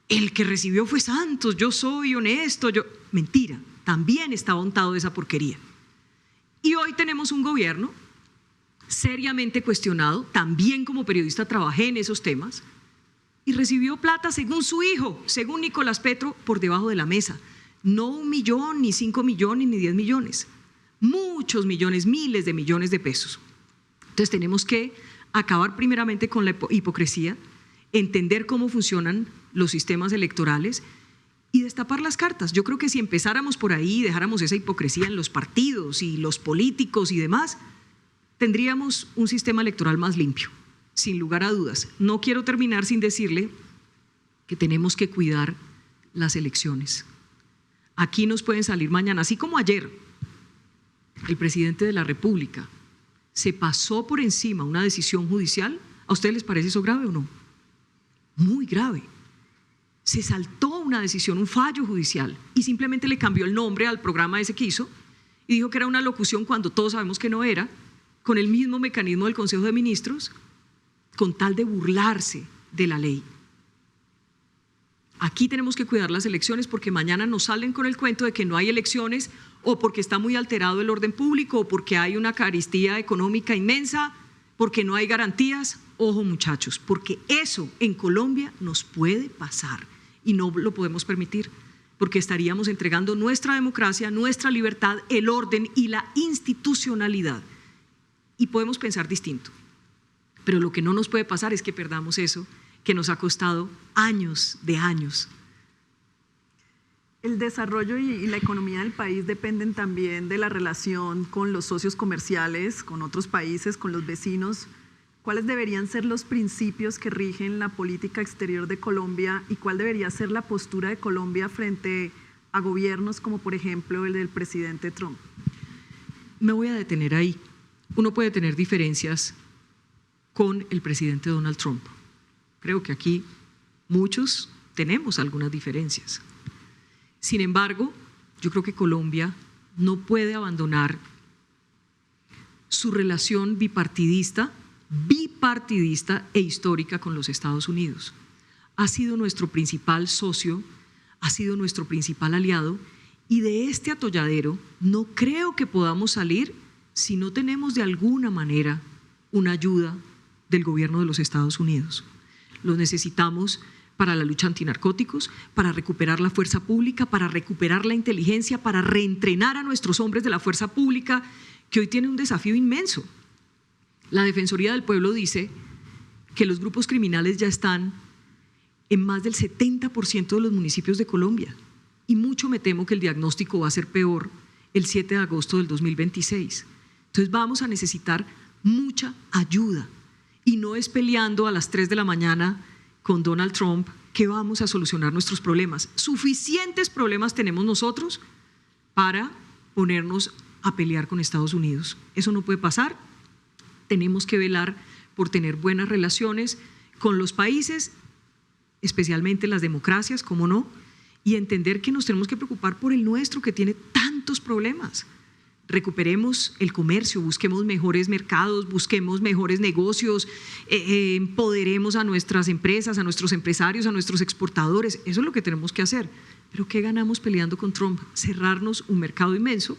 el que recibió fue Santos, yo soy honesto, Mentira, también estaba untado de esa porquería. Y hoy tenemos un gobierno seriamente cuestionado, también como periodista trabajé en esos temas, y recibió plata según su hijo, según Nicolás Petro, por debajo de la mesa. No 1 millón, ni 5 millones, ni 10 millones. Muchos millones, miles de millones de pesos. Entonces tenemos que acabar primeramente con la hipocresía, entender cómo funcionan los sistemas electorales y destapar las cartas. Yo creo que si empezáramos por ahí y dejáramos esa hipocresía en los partidos y los políticos y demás, tendríamos un sistema electoral más limpio, sin lugar a dudas. No quiero terminar sin decirle que tenemos que cuidar las elecciones. Aquí nos pueden salir mañana, así como ayer, el presidente de la República se pasó por encima una decisión judicial. ¿A ustedes les parece eso grave o no? Muy grave. se saltó una decisión, un fallo judicial, y simplemente le cambió el nombre al programa ese que hizo y dijo que era una locución cuando todos sabemos que no era, con el mismo mecanismo del Consejo de Ministros, con tal de burlarse de la ley. Aquí tenemos que cuidar las elecciones porque mañana nos salen con el cuento de que no hay elecciones o porque está muy alterado el orden público o porque hay una carestía económica inmensa, porque no hay garantías. Ojo muchachos, porque eso en Colombia nos puede pasar y no lo podemos permitir porque estaríamos entregando nuestra democracia, nuestra libertad, el orden y la institucionalidad. Y podemos pensar distinto, pero lo que no nos puede pasar es que perdamos eso que nos ha costado años de años. El desarrollo y la economía del país dependen también de la relación con los socios comerciales, con otros países, con los vecinos. ¿Cuáles deberían ser los principios que rigen la política exterior de Colombia y cuál debería ser la postura de Colombia frente a gobiernos como por ejemplo el del presidente Trump? Me voy a detener ahí. Uno puede tener diferencias con el presidente Donald Trump. Creo que aquí muchos tenemos algunas diferencias. Sin embargo, yo creo que Colombia no puede abandonar su relación bipartidista e histórica con los Estados Unidos. Ha sido nuestro principal socio, ha sido nuestro principal aliado y de este atolladero no creo que podamos salir si no tenemos de alguna manera una ayuda del gobierno de los Estados Unidos. Los necesitamos para la lucha antinarcóticos, para recuperar la fuerza pública, para recuperar la inteligencia, para reentrenar a nuestros hombres de la fuerza pública, que hoy tienen un desafío inmenso. La Defensoría del Pueblo dice que los grupos criminales ya están en más del 70% de los municipios de Colombia y mucho me temo que el diagnóstico va a ser peor el 7 de agosto del 2026. Entonces vamos a necesitar mucha ayuda y no es peleando a las 3 de la mañana con Donald Trump que vamos a solucionar nuestros problemas. Suficientes problemas tenemos nosotros para ponernos a pelear con Estados Unidos. Eso no puede pasar. Tenemos que velar por tener buenas relaciones con los países, especialmente las democracias, cómo no, y entender que nos tenemos que preocupar por el nuestro que tiene tantos problemas. Recuperemos el comercio, busquemos mejores mercados, busquemos mejores negocios, empoderemos a nuestras empresas, a nuestros empresarios, a nuestros exportadores. Eso es lo que tenemos que hacer. Pero ¿qué ganamos peleando con Trump? Cerrarnos un mercado inmenso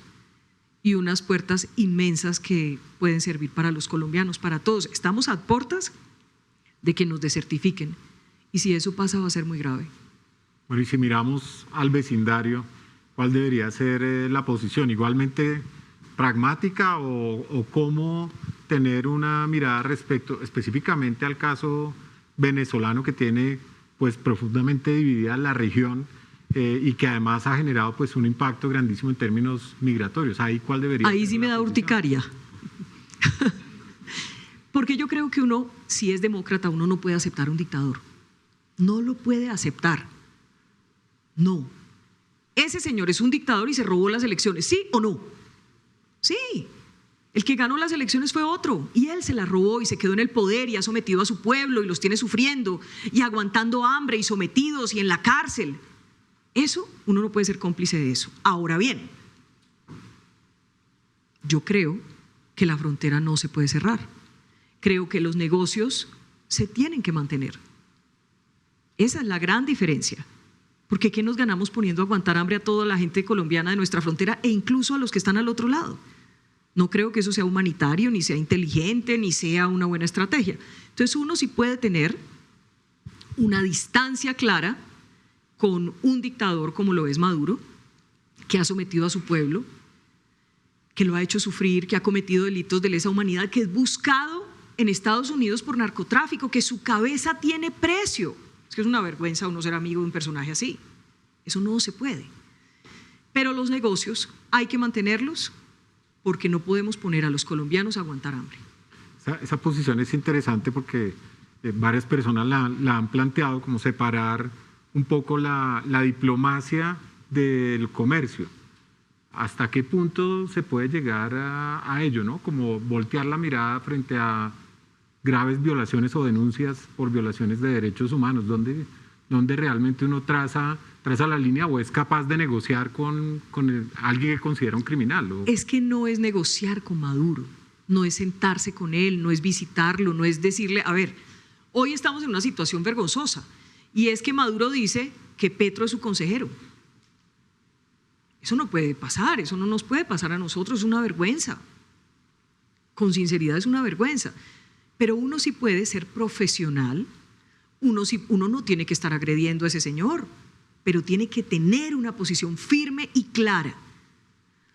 y unas puertas inmensas que pueden servir para los colombianos, para todos. Estamos a puertas de que nos desertifiquen y si eso pasa va a ser muy grave. Bueno, y si miramos al vecindario, ¿cuál debería ser la posición? Igualmente pragmática o cómo tener una mirada respecto específicamente al caso venezolano que tiene pues profundamente dividida la región y que además ha generado pues un impacto grandísimo en términos migratorios. Ahí cuál debería Ahí ser sí me la da posición? urticaria. Porque yo creo que uno, si es demócrata, uno no puede aceptar un dictador. No lo puede aceptar. No. Ese señor es un dictador y se robó las elecciones, ¿sí o no? Sí. El que ganó las elecciones fue otro y él se las robó y se quedó en el poder y ha sometido a su pueblo y los tiene sufriendo y aguantando hambre y sometidos y en la cárcel. Eso, uno no puede ser cómplice de eso. Ahora bien, yo creo que la frontera no se puede cerrar. Creo que los negocios se tienen que mantener. Esa es la gran diferencia. Porque ¿qué nos ganamos poniendo a aguantar hambre a toda la gente colombiana de nuestra frontera e incluso a los que están al otro lado? No creo que eso sea humanitario, ni sea inteligente, ni sea una buena estrategia. Entonces uno sí puede tener una distancia clara con un dictador como lo es Maduro, que ha sometido a su pueblo, que lo ha hecho sufrir, que ha cometido delitos de lesa humanidad, que es buscado en Estados Unidos por narcotráfico, que su cabeza tiene precio. Es que es una vergüenza uno ser amigo de un personaje así. Eso no se puede. Pero los negocios hay que mantenerlos porque no podemos poner a los colombianos a aguantar hambre. Esa posición es interesante porque varias personas la han planteado como separar un poco la diplomacia del comercio. ¿Hasta qué punto se puede llegar a ello, ¿no? Como voltear la mirada frente a graves violaciones o denuncias por violaciones de derechos humanos. ¿Dónde donde realmente uno traza la línea o es capaz de negociar con alguien que considera un criminal. Es que no es negociar con Maduro, no es sentarse con él, no es visitarlo, no es decirle, a ver, hoy estamos en una situación vergonzosa y es que Maduro dice que Petro es su consejero. Eso no puede pasar, eso no nos puede pasar a nosotros, es una vergüenza. Con sinceridad es una vergüenza. Pero uno sí puede ser profesional, uno no tiene que estar agrediendo a ese señor, pero tiene que tener una posición firme y clara.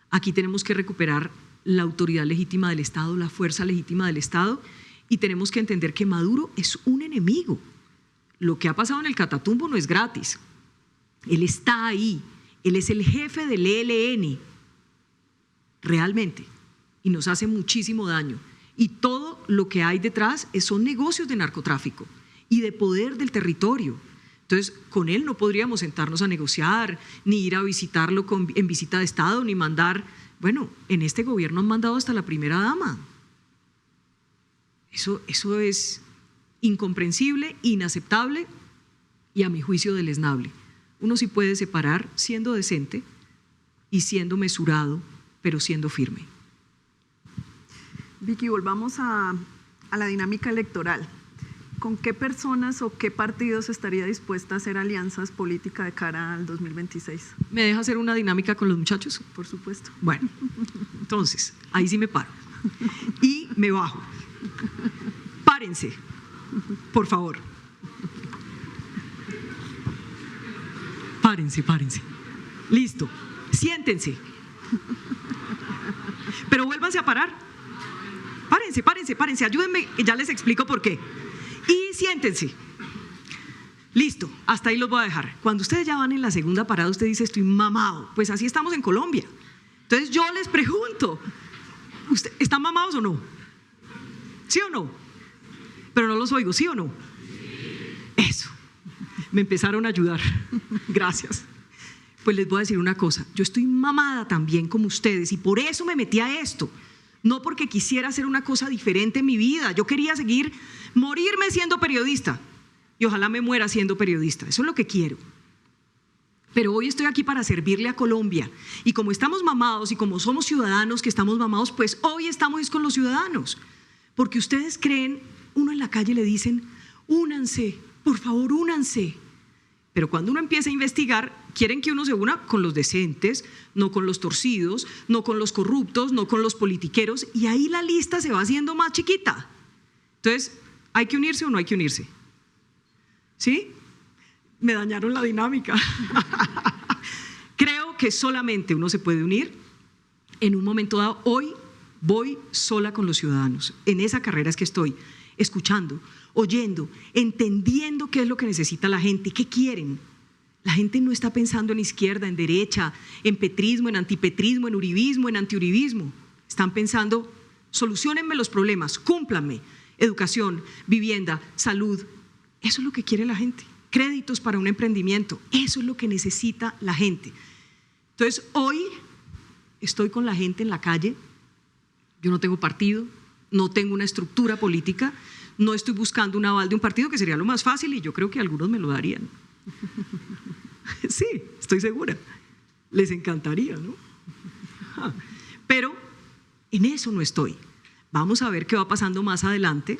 Aquí tenemos que recuperar la autoridad legítima del Estado, la fuerza legítima del Estado, y tenemos que entender que Maduro es un enemigo. Lo que ha pasado en el Catatumbo no es gratis. Él está ahí. Él es el jefe del ELN, realmente, y nos hace muchísimo daño. Y todo lo que hay detrás son negocios de narcotráfico y de poder del territorio. Entonces, con él no podríamos sentarnos a negociar, ni ir a visitarlo en visita de Estado, ni mandar… Bueno, en este gobierno han mandado hasta la primera dama. Eso es incomprensible, inaceptable y a mi juicio deleznable. Uno sí puede separar siendo decente y siendo mesurado, pero siendo firme. Vicky, volvamos a la dinámica electoral. ¿Con qué personas o qué partidos estaría dispuesta a hacer alianzas políticas de cara al 2026? ¿Me deja hacer una dinámica con los muchachos? Por supuesto. Bueno, entonces, ahí sí me paro y me bajo. Párense, por favor. Párense. Listo. Siéntense. Pero vuélvanse a parar. Párense. Ayúdenme, ya les explico por qué. Y siéntense. Listo. Hasta ahí los voy a dejar. Cuando ustedes ya van en la segunda parada, usted dice, estoy mamado. Pues así estamos en Colombia. Entonces yo les pregunto, ¿están mamados o no? ¿Sí o no? Pero no los oigo, ¿sí o no? Eso. Me empezaron a ayudar. Gracias. Pues les voy a decir una cosa, yo estoy mamada también como ustedes y por eso me metí a esto, no porque quisiera hacer una cosa diferente en mi vida. Yo quería morirme siendo periodista y ojalá me muera siendo periodista, eso es lo que quiero. Pero hoy estoy aquí para servirle a Colombia y como estamos mamados y como somos ciudadanos que estamos mamados, pues hoy estamos con los ciudadanos, porque ustedes creen, uno en la calle le dicen, únanse, por favor, únanse. Pero cuando uno empieza a investigar, quieren que uno se una con los decentes, no con los torcidos, no con los corruptos, no con los politiqueros, y ahí la lista se va haciendo más chiquita. Entonces, ¿hay que unirse o no hay que unirse? ¿Sí? Me dañaron la dinámica. Creo que solamente uno se puede unir en un momento dado. Hoy voy sola con los ciudadanos. En esa carrera es que estoy, escuchando, oyendo, entendiendo qué es lo que necesita la gente, qué quieren. La gente no está pensando en izquierda, en derecha, en petrismo, en antipetrismo, en uribismo, en antiuribismo. Están pensando, soluciónenme los problemas, cúmplanme, educación, vivienda, salud. Eso es lo que quiere la gente. Créditos para un emprendimiento, eso es lo que necesita la gente. Entonces, hoy estoy con la gente en la calle. Yo no tengo partido, no tengo una estructura política, no estoy buscando un aval de un partido, que sería lo más fácil y yo creo que algunos me lo darían. Sí, estoy segura. Les encantaría, ¿no? Pero en eso no estoy. Vamos a ver qué va pasando más adelante,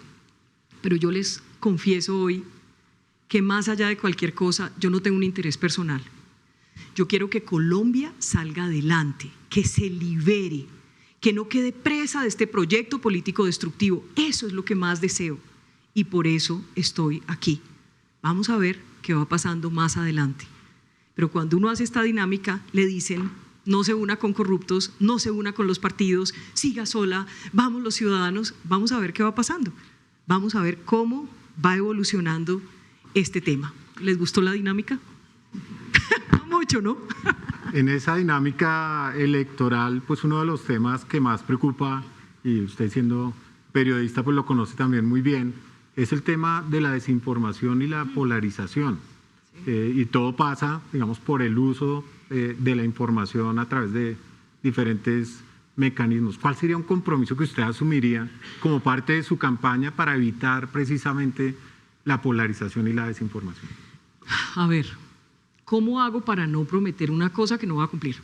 pero yo les confieso hoy que más allá de cualquier cosa, yo no tengo un interés personal. Yo quiero que Colombia salga adelante, que se libere, que no quede presa de este proyecto político destructivo. Eso es lo que más deseo y por eso estoy aquí. Vamos a ver qué va pasando más adelante. Pero cuando uno hace esta dinámica, le dicen, no se una con corruptos, no se una con los partidos, siga sola, vamos los ciudadanos, vamos a ver qué va pasando. Vamos a ver cómo va evolucionando este tema. ¿Les gustó la dinámica? No mucho, ¿no? En esa dinámica electoral, pues uno de los temas que más preocupa, y usted siendo periodista pues lo conoce también muy bien, es el tema de la desinformación y la polarización. Y todo pasa, digamos, por el uso de la información a través de diferentes mecanismos. ¿Cuál sería un compromiso que usted asumiría como parte de su campaña para evitar precisamente la polarización y la desinformación? A ver, ¿cómo hago para no prometer una cosa que no voy a cumplir?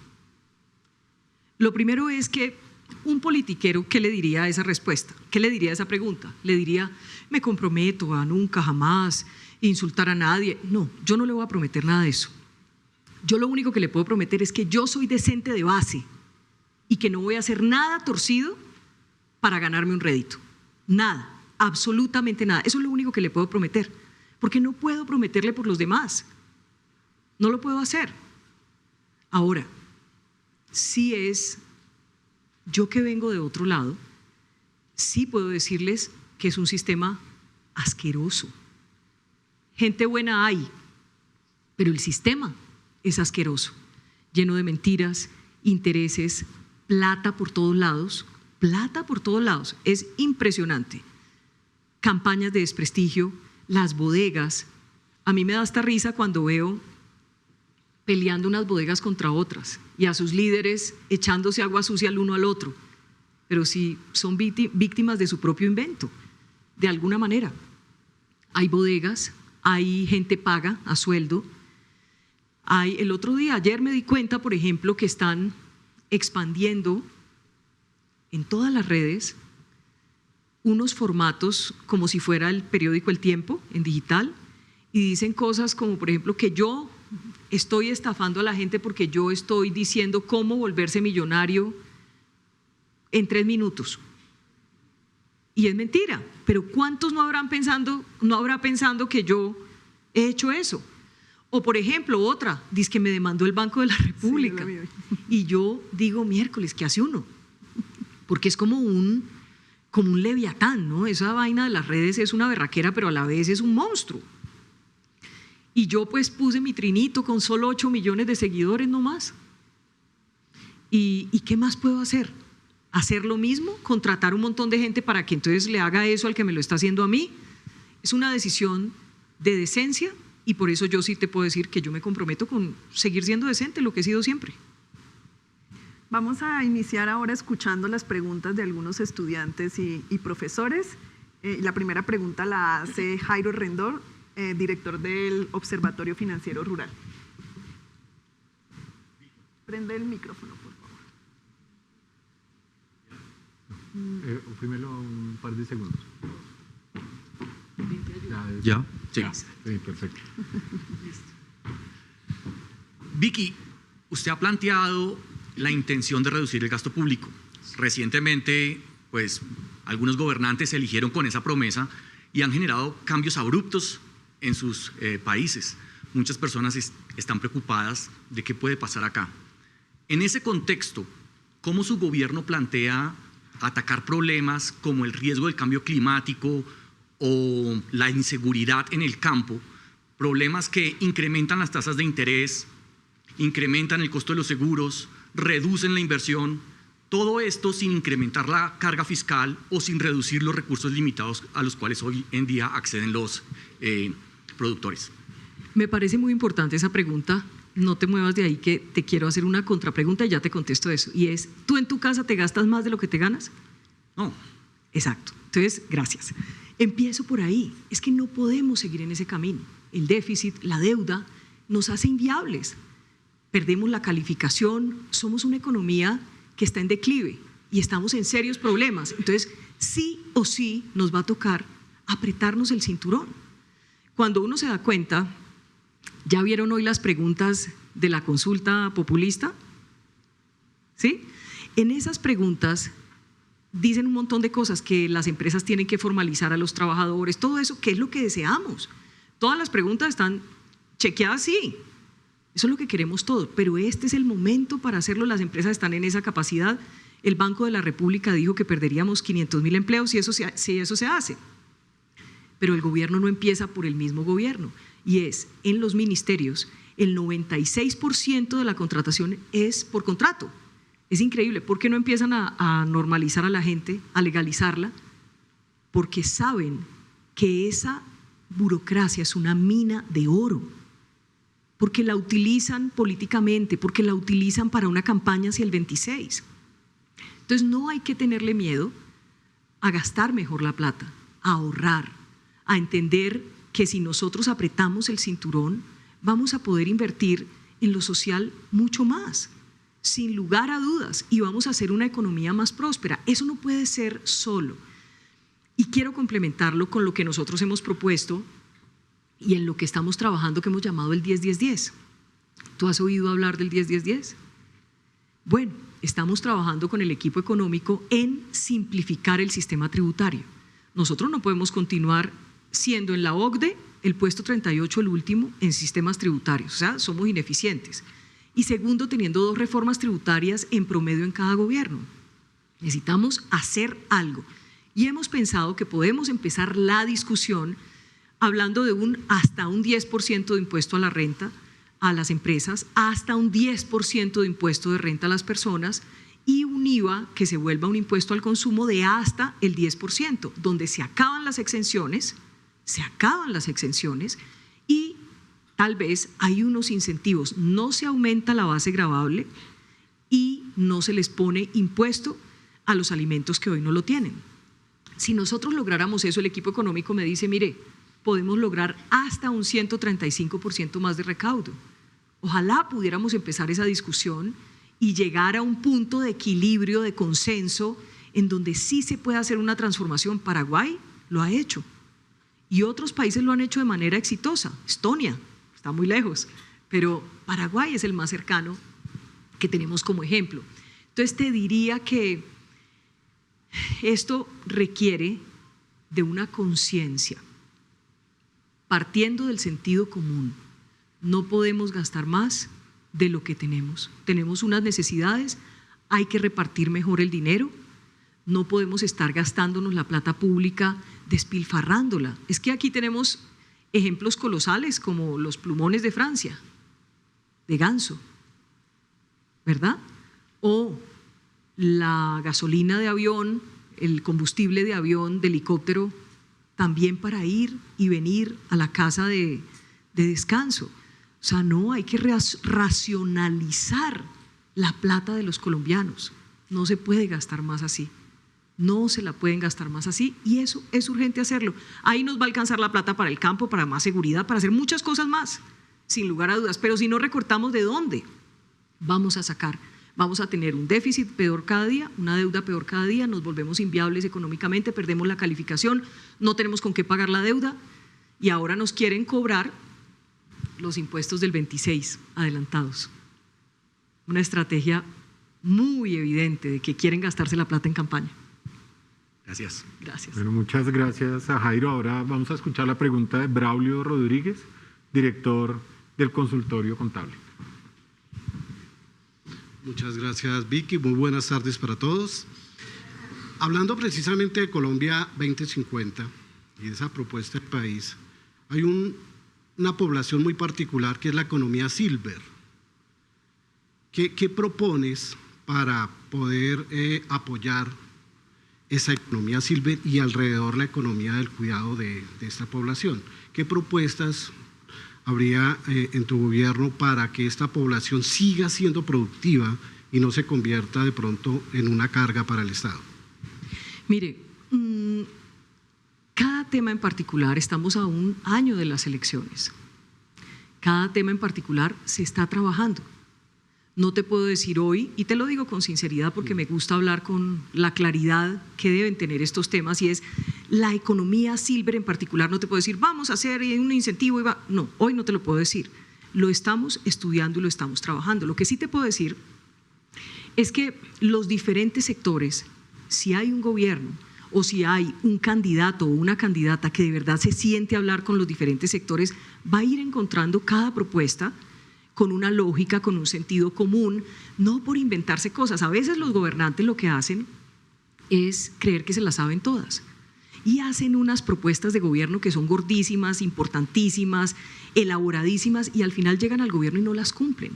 Lo primero es que un politiquero, ¿qué le diría a esa respuesta? ¿Qué le diría a esa pregunta? Le diría, me comprometo a nunca, jamás insultar a nadie. No, yo no le voy a prometer nada de eso. Yo lo único que le puedo prometer es que yo soy decente de base y que no voy a hacer nada torcido para ganarme un rédito. Nada, absolutamente nada. Eso es lo único que le puedo prometer, porque no puedo prometerle por los demás. No lo puedo hacer. Ahora, sí es, yo que vengo de otro lado, sí puedo decirles que es un sistema asqueroso. Gente buena hay, pero el sistema es asqueroso, lleno de mentiras, intereses, plata por todos lados, es impresionante. Campañas de desprestigio, las bodegas. A mí me da hasta risa cuando veo peleando unas bodegas contra otras y a sus líderes echándose agua sucia el uno al otro, pero si son víctimas de su propio invento, de alguna manera. Hay bodegas, hay gente paga a sueldo. Ayer me di cuenta, por ejemplo, que están expandiendo en todas las redes unos formatos como si fuera el periódico El Tiempo en digital, y dicen cosas como, por ejemplo, que yo estoy estafando a la gente porque yo estoy diciendo cómo volverse millonario en 3 minutos. Y es mentira, pero ¿cuántos no habrá pensando que yo he hecho eso? O por ejemplo, otra, dice que me demandó el Banco de la República. Sí, y yo digo, miércoles, ¿qué hace uno? Porque es como un leviatán, ¿no? Esa vaina de las redes es una berraquera, pero a la vez es un monstruo. Y yo pues puse mi trinito con solo 8 millones de seguidores nomás. ¿Y qué más puedo hacer? ¿Hacer lo mismo? ¿Contratar un montón de gente para que entonces le haga eso al que me lo está haciendo a mí? Es una decisión de decencia, y por eso yo sí te puedo decir que yo me comprometo con seguir siendo decente, lo que he sido siempre. Vamos a iniciar ahora escuchando las preguntas de algunos estudiantes y profesores. La primera pregunta la hace Jairo Rendón, director del Observatorio Financiero Rural. Prende el micrófono, por favor. Primero un par de segundos. ¿Ya? Sí. Sí, perfecto. Vicky, usted ha planteado la intención de reducir el gasto público. Recientemente, pues, algunos gobernantes se eligieron con esa promesa y han generado cambios abruptos en sus países. Muchas personas están preocupadas de qué puede pasar acá. En ese contexto, ¿cómo su gobierno plantea atacar problemas como el riesgo del cambio climático o la inseguridad en el campo, problemas que incrementan las tasas de interés, incrementan el costo de los seguros, reducen la inversión, todo esto sin incrementar la carga fiscal o sin reducir los recursos limitados a los cuales hoy en día acceden los productores? Me parece muy importante esa pregunta. No te muevas de ahí, que te quiero hacer una contrapregunta y ya te contesto eso. Y es, ¿tú en tu casa te gastas más de lo que te ganas? No. Exacto. Entonces, gracias. Empiezo por ahí. Es que no podemos seguir en ese camino. El déficit, la deuda, nos hace inviables. Perdemos la calificación, somos una economía que está en declive y estamos en serios problemas. Entonces, sí o sí nos va a tocar apretarnos el cinturón. Cuando uno se da cuenta, ¿ya vieron hoy las preguntas de la consulta populista? ¿Sí? En esas preguntas dicen un montón de cosas, que las empresas tienen que formalizar a los trabajadores, todo eso, ¿qué es lo que deseamos? Todas las preguntas están chequeadas, sí. Eso es lo que queremos todos, pero este es el momento para hacerlo. Las empresas están en esa capacidad. El Banco de la República dijo que perderíamos 500.000 empleos si eso se hace. Pero el gobierno no empieza por el mismo gobierno, y es en los ministerios. El 96% de la contratación es por contrato. Es increíble. ¿Por qué no empiezan a normalizar a la gente, a legalizarla? Porque saben que esa burocracia es una mina de oro, porque la utilizan políticamente, porque la utilizan para una campaña hacia el 26. Entonces no hay que tenerle miedo a gastar mejor la plata, a ahorrar, a entender que si nosotros apretamos el cinturón, vamos a poder invertir en lo social mucho más, sin lugar a dudas, y vamos a hacer una economía más próspera. Eso no puede ser solo. Y quiero complementarlo con lo que nosotros hemos propuesto y en lo que estamos trabajando, que hemos llamado el 10-10-10. ¿Tú has oído hablar del 10-10-10? Bueno, estamos trabajando con el equipo económico en simplificar el sistema tributario. Nosotros no podemos continuar siendo en la OCDE el puesto 38, el último, en sistemas tributarios, o sea, somos ineficientes. Y segundo, teniendo 2 reformas tributarias en promedio en cada gobierno. Necesitamos hacer algo. Y hemos pensado que podemos empezar la discusión hablando de hasta un 10% de impuesto a la renta a las empresas, hasta un 10% de impuesto de renta a las personas y un IVA que se vuelva un impuesto al consumo de hasta el 10%, donde se acaban las exenciones y tal vez hay unos incentivos, no se aumenta la base gravable y no se les pone impuesto a los alimentos que hoy no lo tienen. Si nosotros lográramos eso, el equipo económico me dice, mire, podemos lograr hasta un 135% más de recaudo. Ojalá pudiéramos empezar esa discusión y llegar a un punto de equilibrio, de consenso, en donde sí se puede hacer una transformación. Paraguay lo ha hecho y otros países lo han hecho de manera exitosa. Estonia está muy lejos, pero Paraguay es el más cercano que tenemos como ejemplo. Entonces te diría que esto requiere de una conciencia, partiendo del sentido común. No podemos gastar más de lo que tenemos. Tenemos unas necesidades, hay que repartir mejor el dinero, no podemos estar gastándonos la plata pública, despilfarrándola. Es que aquí tenemos ejemplos colosales como los plumones de Francia, de ganso, ¿verdad? O la gasolina de avión, el combustible de avión, de helicóptero, también para ir y venir a la casa de descanso. O sea, no, hay que racionalizar la plata de los colombianos. No se puede gastar más así. No se la pueden gastar más así y eso es urgente hacerlo. Ahí nos va a alcanzar la plata para el campo, para más seguridad, para hacer muchas cosas más, sin lugar a dudas. Pero si no recortamos, ¿de dónde vamos a sacar? Vamos a tener un déficit peor cada día, una deuda peor cada día, nos volvemos inviables económicamente, perdemos la calificación, no tenemos con qué pagar la deuda y ahora nos quieren cobrar los impuestos del 26 adelantados. Una estrategia muy evidente de que quieren gastarse la plata en campaña. Gracias. Gracias. Bueno, muchas gracias a Jairo. Ahora vamos a escuchar la pregunta de Braulio Rodríguez, director del Consultorio Contable. Muchas gracias, Vicky. Muy buenas tardes para todos. Hablando precisamente de Colombia 2050 y de esa propuesta del país, hay una población muy particular que es la economía silver. ¿Qué propones para poder apoyar esa economía silver y alrededor la economía del cuidado de esta población? ¿Qué propuestas habría en tu gobierno para que esta población siga siendo productiva y no se convierta de pronto en una carga para el Estado? Mire, cada tema en particular, estamos a un año de las elecciones, cada tema en particular se está trabajando. No te puedo decir hoy, y te lo digo con sinceridad porque me gusta hablar con la claridad que deben tener estos temas, y es la economía silver en particular. No te puedo decir, vamos a hacer un incentivo. No, hoy no te lo puedo decir. Lo estamos estudiando y lo estamos trabajando. Lo que sí te puedo decir es que los diferentes sectores, si hay un gobierno o si hay un candidato o una candidata que de verdad se siente a hablar con los diferentes sectores, va a ir encontrando cada propuesta con una lógica, con un sentido común, no por inventarse cosas. A veces los gobernantes lo que hacen es creer que se las saben todas y hacen unas propuestas de gobierno que son gordísimas, importantísimas, elaboradísimas, y al final llegan al gobierno y no las cumplen.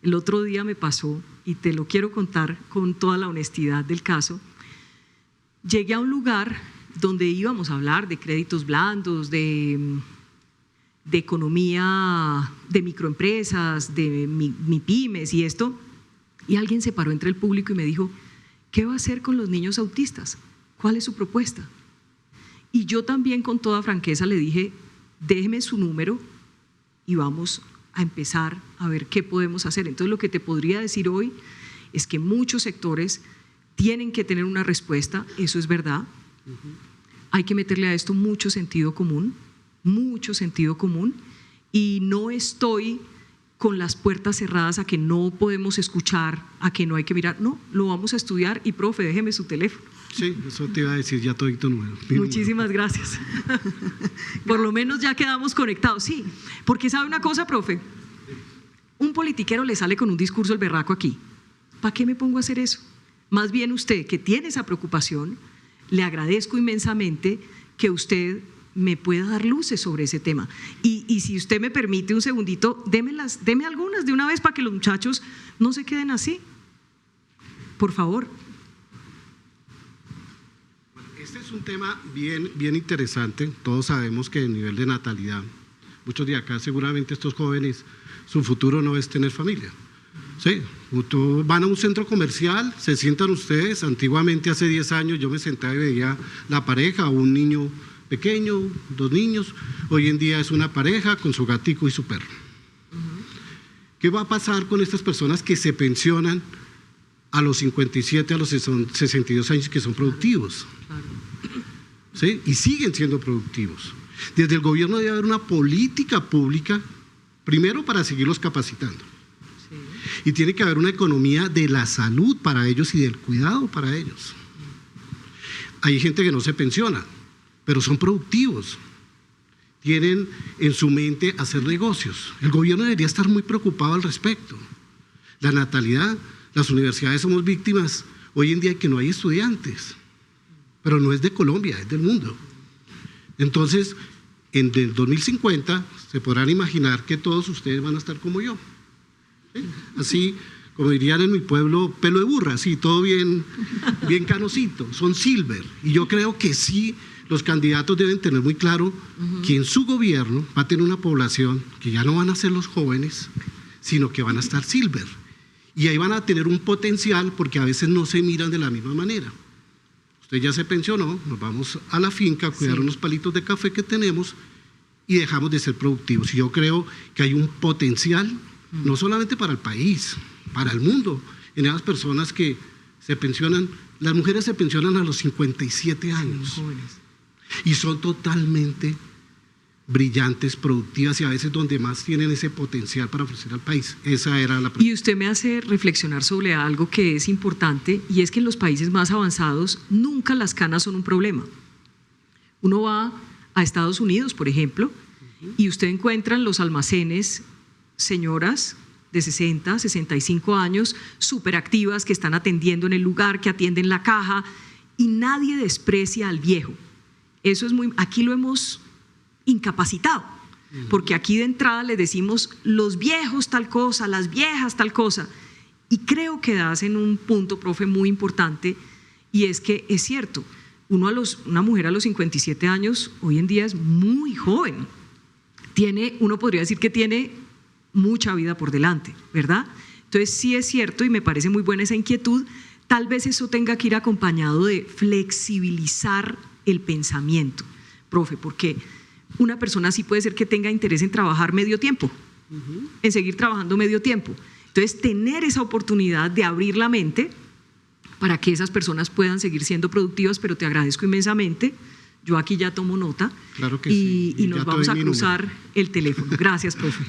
El otro día me pasó, y te lo quiero contar con toda la honestidad del caso. Llegué a un lugar donde íbamos a hablar de créditos blandos, de economía, de microempresas, de MIPYMES y esto, y alguien se paró entre el público y me dijo, ¿qué va a hacer con los niños autistas? ¿Cuál es su propuesta? Y yo también con toda franqueza le dije, déjeme su número y vamos a empezar a ver qué podemos hacer. Entonces, lo que te podría decir hoy es que muchos sectores tienen que tener una respuesta, eso es verdad. Hay que meterle a esto mucho sentido común, y no estoy con las puertas cerradas a que no podemos escuchar, a que no hay que mirar. No, lo vamos a estudiar y, profe, déjeme su teléfono. Sí, eso te iba a decir, ya todito número. Muchísimas gracias. Por lo menos ya quedamos conectados. Sí, porque ¿sabe una cosa, profe? Un politiquero le sale con un discurso el berraco aquí. ¿Para qué me pongo a hacer eso? Más bien usted, que tiene esa preocupación, le agradezco inmensamente que usted me pueda dar luces sobre ese tema. Y si usted me permite un segundito, deme algunas de una vez para que los muchachos no se queden así. Por favor. Bueno, este es un tema bien interesante. Todos sabemos que el nivel de natalidad, muchos de acá seguramente estos jóvenes, su futuro no es tener familia. Sí, van a un centro comercial, se sientan ustedes. Antiguamente, hace 10 años, yo me sentaba y veía la pareja, un niño pequeño, 2 niños. Hoy en día es una pareja con su gatico y su perro. ¿Qué va a pasar con estas personas que se pensionan a los 57, a los 62 años, que son productivos? ¿Sí? Y siguen siendo productivos. Desde el gobierno debe haber una política pública, primero para seguirlos capacitando. Y tiene que haber una economía de la salud para ellos y del cuidado para ellos. Hay gente que no se pensiona, pero son productivos. Tienen en su mente hacer negocios. El gobierno debería estar muy preocupado al respecto. La natalidad, las universidades somos víctimas hoy en día de que no hay estudiantes, pero no es de Colombia, es del mundo. Entonces, en el 2050 se podrán imaginar que todos ustedes van a estar como yo. ¿Sí? Así, como dirían en mi pueblo, pelo de burra, así, todo bien canosito, son silver. Y yo creo que sí, los candidatos deben tener muy claro que en su gobierno va a tener una población que ya no van a ser los jóvenes, sino que van a estar silver. Y ahí van a tener un potencial, porque a veces no se miran de la misma manera. Usted ya se pensionó, nos vamos a la finca a cuidar unos palitos de café que tenemos y dejamos de ser productivos. Y yo creo que hay un potencial, no solamente para el país, para el mundo, en esas personas que se pensionan. Las mujeres se pensionan a los 57 años y son totalmente brillantes, productivas, y a veces donde más tienen ese potencial para ofrecer al país. Esa era la pregunta. Y usted me hace reflexionar sobre algo que es importante, y es que en los países más avanzados nunca las canas son un problema. Uno va a Estados Unidos, por ejemplo, y usted encuentra en los almacenes señoras de 60, 65 años, súper activas, que están atendiendo en el lugar, que atienden la caja, y nadie desprecia al viejo. Eso es muy… Aquí lo hemos incapacitado, porque aquí de entrada les decimos los viejos tal cosa, las viejas tal cosa, y creo que das en un punto, profe, muy importante, y es que es cierto, una mujer a los 57 años hoy en día es muy joven, uno podría decir que tiene mucha vida por delante, ¿verdad? Entonces sí es cierto, y me parece muy buena esa inquietud. Tal vez eso tenga que ir acompañado de flexibilizar el pensamiento, profe, porque una persona sí puede ser que tenga interés en trabajar medio tiempo, en seguir trabajando medio tiempo. Entonces, tener esa oportunidad de abrir la mente para que esas personas puedan seguir siendo productivas, pero te agradezco inmensamente. Yo aquí ya tomo nota. Claro que sí. Y nos vamos a cruzar el teléfono. Gracias, profe.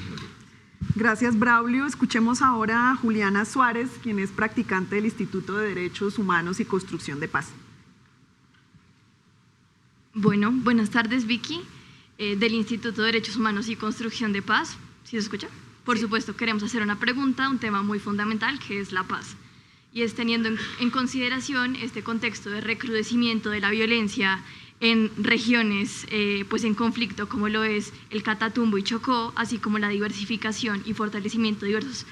Gracias, Braulio. Escuchemos ahora a Juliana Suárez, quien es practicante del Instituto de Derechos Humanos y Construcción de Paz. Bueno, buenas tardes, Vicky, del Instituto de Derechos Humanos y Construcción de Paz. ¿Sí se escucha? Por supuesto, queremos hacer una pregunta, un tema muy fundamental, que es la paz. Y es teniendo en consideración este contexto de recrudecimiento de la violencia en regiones pues en conflicto, como lo es el Catatumbo y Chocó, así como la diversificación y fortalecimiento de diversos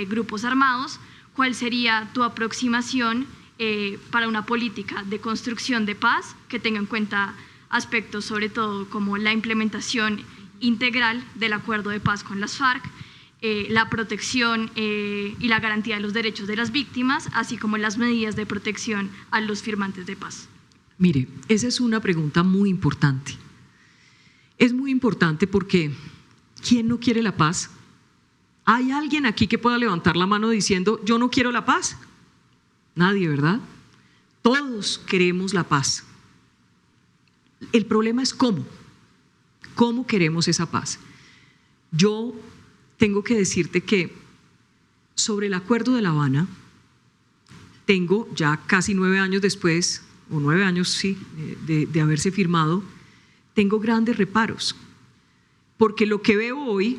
grupos armados. ¿Cuál sería tu aproximación para una política de construcción de paz que tenga en cuenta aspectos sobre todo como la implementación integral del acuerdo de paz con las FARC, la protección y la garantía de los derechos de las víctimas, así como las medidas de protección a los firmantes de paz? Mire, esa es una pregunta muy importante. Es muy importante porque ¿quién no quiere la paz? ¿Hay alguien aquí que pueda levantar la mano diciendo yo no quiero la paz? Nadie, ¿verdad? Todos queremos la paz. El problema es cómo. ¿Cómo queremos esa paz? Yo tengo que decirte que sobre el Acuerdo de La Habana, tengo ya casi 9 años después, o 9 años sí, de haberse firmado, tengo grandes reparos, porque lo que veo hoy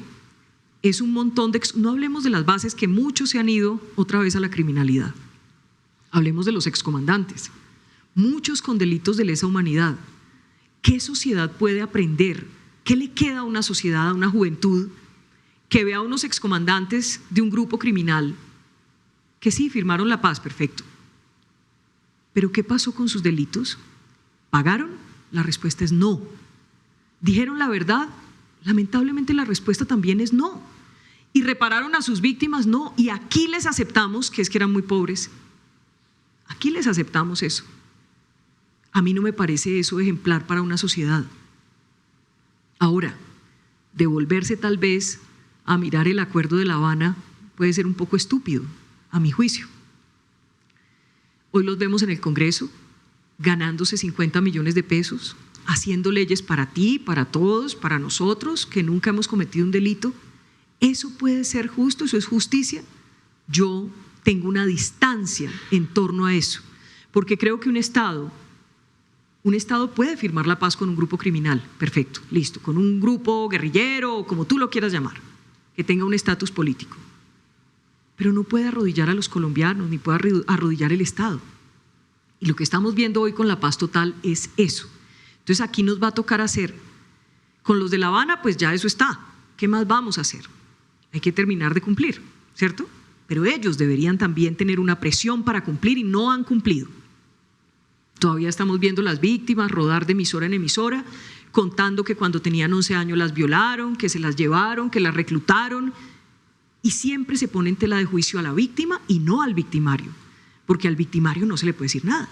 es un montón de… No hablemos de las bases que muchos se han ido otra vez a la criminalidad, hablemos de los excomandantes, muchos con delitos de lesa humanidad. ¿Qué sociedad puede aprender? ¿Qué le queda a una sociedad, a una juventud que vea a unos excomandantes de un grupo criminal que sí, firmaron la paz, perfecto? ¿Pero qué pasó con sus delitos? ¿Pagaron? La respuesta es no. ¿Dijeron la verdad? Lamentablemente la respuesta también es no. ¿Y repararon a sus víctimas? No. Y aquí les aceptamos que es que eran muy pobres. Aquí les aceptamos eso. A mí no me parece eso ejemplar para una sociedad. Ahora, devolverse tal vez a mirar el Acuerdo de La Habana puede ser un poco estúpido, a mi juicio. Hoy los vemos en el Congreso ganándose 50 millones de pesos, haciendo leyes para ti, para todos, para nosotros, que nunca hemos cometido un delito. ¿Eso puede ser justo? ¿Eso es justicia? Yo tengo una distancia en torno a eso, porque creo que un Estado puede firmar la paz con un grupo criminal, perfecto, listo, con un grupo guerrillero o como tú lo quieras llamar, que tenga un estatus político, pero no puede arrodillar a los colombianos ni puede arrodillar el Estado. Y lo que estamos viendo hoy con la paz total es eso. Entonces aquí nos va a tocar hacer, con los de La Habana pues ya eso está, ¿qué más vamos a hacer? Hay que terminar de cumplir, ¿cierto? Pero ellos deberían también tener una presión para cumplir y no han cumplido. Todavía estamos viendo las víctimas rodar de emisora en emisora, contando que cuando tenían 11 años las violaron, que se las llevaron, que las reclutaron, y siempre se pone en tela de juicio a la víctima y no al victimario, porque al victimario no se le puede decir nada,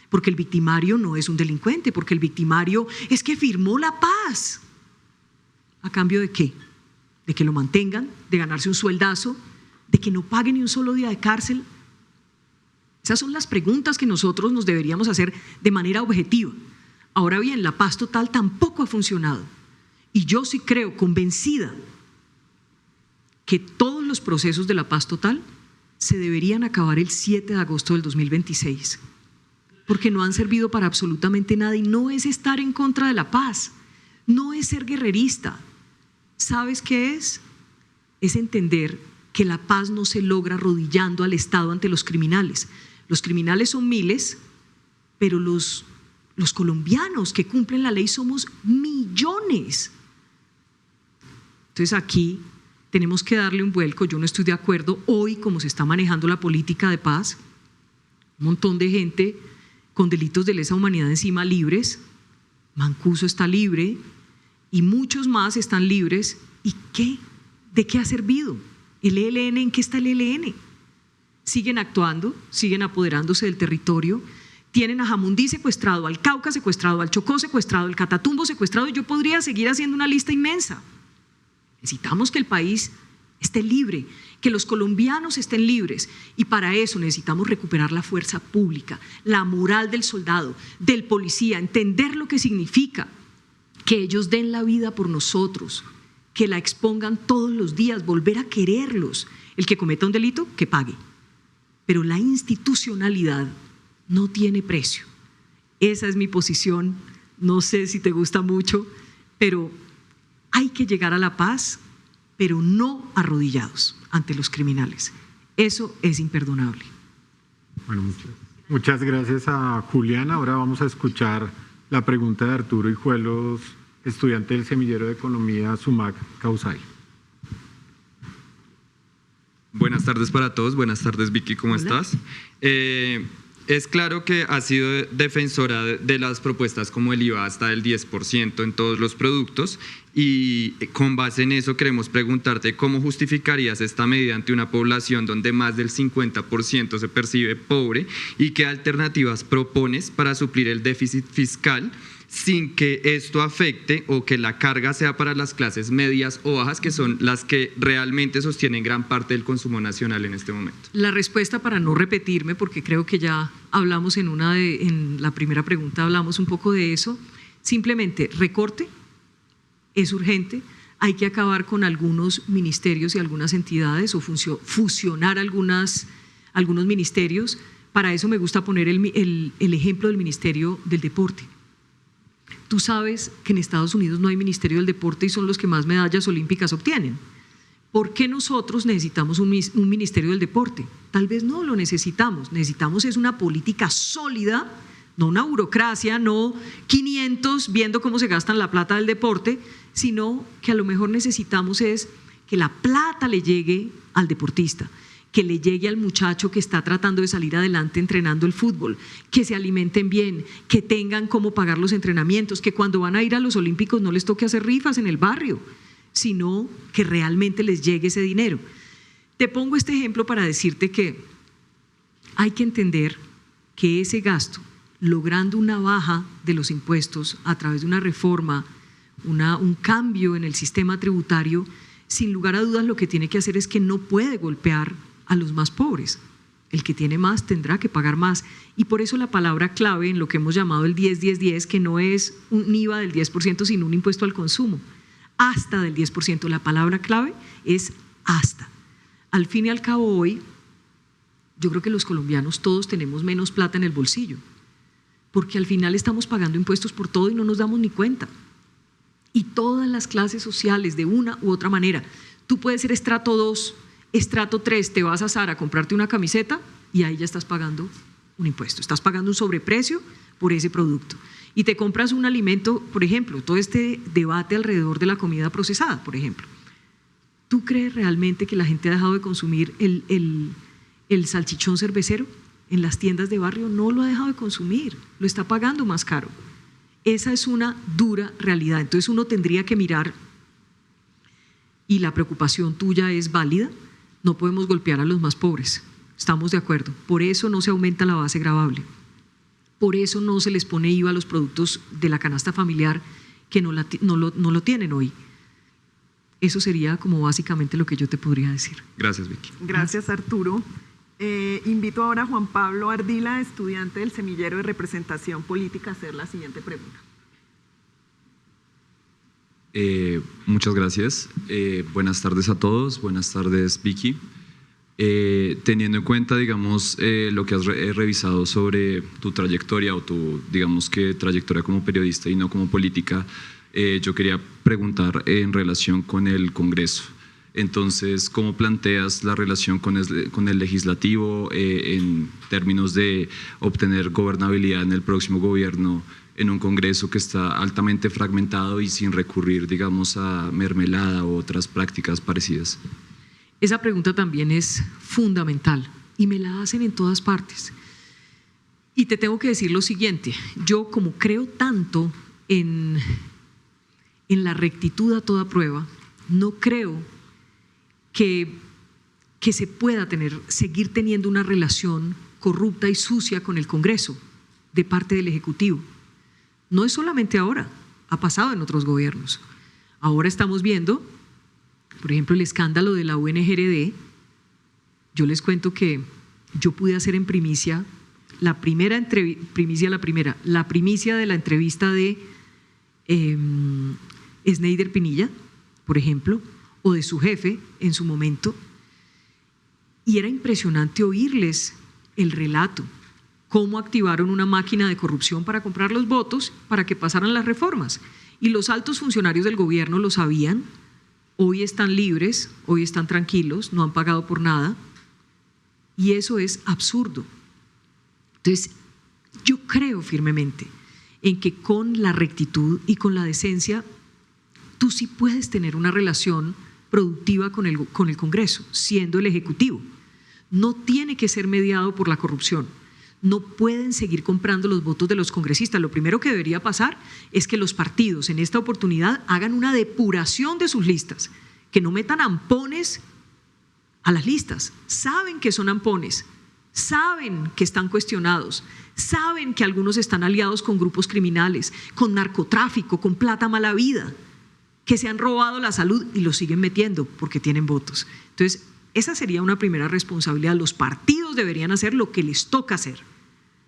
porque el victimario no es un delincuente, porque el victimario es que firmó la paz. ¿A cambio de qué? ¿De que lo mantengan? ¿De ganarse un sueldazo? ¿De que no pague ni un solo día de cárcel? Esas son las preguntas que nosotros nos deberíamos hacer de manera objetiva. Ahora bien, la paz total tampoco ha funcionado. Y yo sí creo, convencida, que todos los procesos de la paz total se deberían acabar el 7 de agosto del 2026, porque no han servido para absolutamente nada y no es estar en contra de la paz, no es ser guerrerista. ¿Sabes qué es? Es entender que la paz no se logra arrodillando al Estado ante los criminales. Los criminales son miles, pero los colombianos que cumplen la ley somos millones. Entonces aquí tenemos que darle un vuelco. Yo no estoy de acuerdo hoy como se está manejando la política de paz. Un montón de gente con delitos de lesa humanidad encima libres. Mancuso está libre y muchos más están libres. ¿Y qué? ¿De qué ha servido? ¿El ELN? ¿En qué está el ELN? Siguen actuando, siguen apoderándose del territorio, tienen a Jamundí secuestrado, al Cauca secuestrado, al Chocó secuestrado, al Catatumbo secuestrado, y yo podría seguir haciendo una lista inmensa. Necesitamos que el país esté libre, que los colombianos estén libres, y para eso necesitamos recuperar la fuerza pública, la moral del soldado, del policía, entender lo que significa que ellos den la vida por nosotros, que la expongan todos los días, volver a quererlos. El que cometa un delito, que pague. Pero la institucionalidad no tiene precio. Esa es mi posición, no sé si te gusta mucho, pero hay que llegar a la paz, pero no arrodillados ante los criminales. Eso es imperdonable. Bueno, muchas gracias a Julián. Ahora vamos a escuchar la pregunta de Arturo Hijuelos, estudiante del Semillero de Economía SUMAC Causay. Buenas tardes para todos, buenas tardes Vicky, ¿cómo estás? Es claro que has sido defensora de las propuestas como el IVA hasta el 10% en todos los productos y con base en eso queremos preguntarte cómo justificarías esta medida ante una población donde más del 50% se percibe pobre y qué alternativas propones para suplir el déficit fiscal sin que esto afecte o que la carga sea para las clases medias o bajas, que son las que realmente sostienen gran parte del consumo nacional en este momento? La respuesta, para no repetirme, porque creo que ya hablamos en la primera pregunta hablamos un poco de eso, simplemente recorte, es urgente, hay que acabar con algunos ministerios y algunas entidades o fusionar algunos ministerios. Para eso me gusta poner el ejemplo del Ministerio del Deporte. Tú sabes que en Estados Unidos no hay Ministerio del Deporte y son los que más medallas olímpicas obtienen. ¿Por qué nosotros necesitamos un Ministerio del Deporte? Tal vez no lo necesitamos. Necesitamos es una política sólida, no una burocracia, no 500 viendo cómo se gastan la plata del deporte, sino que a lo mejor necesitamos es que la plata le llegue al deportista, que le llegue al muchacho que está tratando de salir adelante entrenando el fútbol, que se alimenten bien, que tengan cómo pagar los entrenamientos, que cuando van a ir a los Olímpicos no les toque hacer rifas en el barrio, sino que realmente les llegue ese dinero. Te pongo este ejemplo para decirte que hay que entender que ese gasto, logrando una baja de los impuestos a través de una reforma, un cambio en el sistema tributario, sin lugar a dudas lo que tiene que hacer es que no puede golpear a los más pobres. El que tiene más tendrá que pagar más. Y por eso la palabra clave en lo que hemos llamado el 10-10-10, que no es un IVA del 10%, sino un impuesto al consumo, hasta del 10%. La palabra clave es hasta. Al fin y al cabo hoy, yo creo que los colombianos todos tenemos menos plata en el bolsillo, porque al final estamos pagando impuestos por todo y no nos damos ni cuenta. Y todas las clases sociales, de una u otra manera, tú puedes ser estrato 2, estrato 3, te vas a Zara a comprarte una camiseta y ahí ya estás pagando un impuesto, estás pagando un sobreprecio por ese producto. Y te compras un alimento, por ejemplo, todo este debate alrededor de la comida procesada, por ejemplo. ¿Tú crees realmente que la gente ha dejado de consumir el salchichón cervecero en las tiendas de barrio? No lo ha dejado de consumir, lo está pagando más caro. Esa es una dura realidad. Entonces uno tendría que mirar, y la preocupación tuya es válida, no podemos golpear a los más pobres, estamos de acuerdo. Por eso no se aumenta la base gravable, por eso no se les pone IVA a los productos de la canasta familiar que no lo tienen hoy. Eso sería como básicamente lo que yo te podría decir. Gracias, Vicky. Gracias, Arturo. Invito ahora a Juan Pablo Ardila, estudiante del Semillero de Representación Política, a hacer la siguiente pregunta. Muchas gracias. Buenas tardes a todos. Buenas tardes, Vicky. Teniendo en cuenta, digamos, lo que has revisado sobre tu trayectoria o tu, digamos que trayectoria como periodista y no como política, yo quería preguntar en relación con el Congreso. Entonces, ¿cómo planteas la relación con el legislativo en términos de obtener gobernabilidad en el próximo gobierno en un Congreso que está altamente fragmentado y sin recurrir, digamos, a mermelada u otras prácticas parecidas? Esa pregunta también es fundamental y me la hacen en todas partes. Y te tengo que decir lo siguiente, yo como creo tanto en la rectitud a toda prueba, no creo que se pueda seguir teniendo una relación corrupta y sucia con el Congreso de parte del Ejecutivo. No es solamente ahora, ha pasado en otros gobiernos. Ahora estamos viendo, por ejemplo, el escándalo de la UNGRD. Yo les cuento que yo pude hacer en primicia la primicia de la entrevista de Sneider Pinilla, por ejemplo, o de su jefe en su momento, y era impresionante oírles el relato, cómo activaron una máquina de corrupción para comprar los votos para que pasaran las reformas. Y los altos funcionarios del gobierno lo sabían, hoy están libres, hoy están tranquilos, no han pagado por nada, y eso es absurdo. Entonces, yo creo firmemente en que con la rectitud y con la decencia, tú sí puedes tener una relación productiva con el Congreso, siendo el Ejecutivo. No tiene que ser mediado por la corrupción. No pueden seguir comprando los votos de los congresistas. Lo primero que debería pasar es que los partidos en esta oportunidad hagan una depuración de sus listas, que no metan ampones a las listas. Saben que son ampones, saben que están cuestionados, saben que algunos están aliados con grupos criminales, con narcotráfico, con plata mala vida, que se han robado la salud y lo siguen metiendo porque tienen votos. Entonces, esa sería una primera responsabilidad. Los partidos deberían hacer lo que les toca hacer,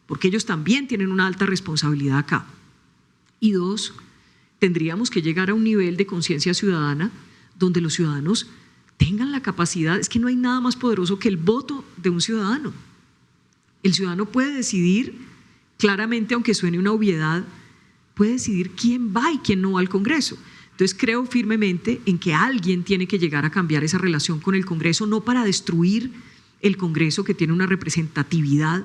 porque ellos también tienen una alta responsabilidad acá. Y dos, tendríamos que llegar a un nivel de conciencia ciudadana donde los ciudadanos tengan la capacidad, es que no hay nada más poderoso que el voto de un ciudadano. El ciudadano puede decidir claramente, aunque suene una obviedad, puede decidir quién va y quién no va al Congreso. Entonces creo firmemente en que alguien tiene que llegar a cambiar esa relación con el Congreso, no para destruir el Congreso, que tiene una representatividad,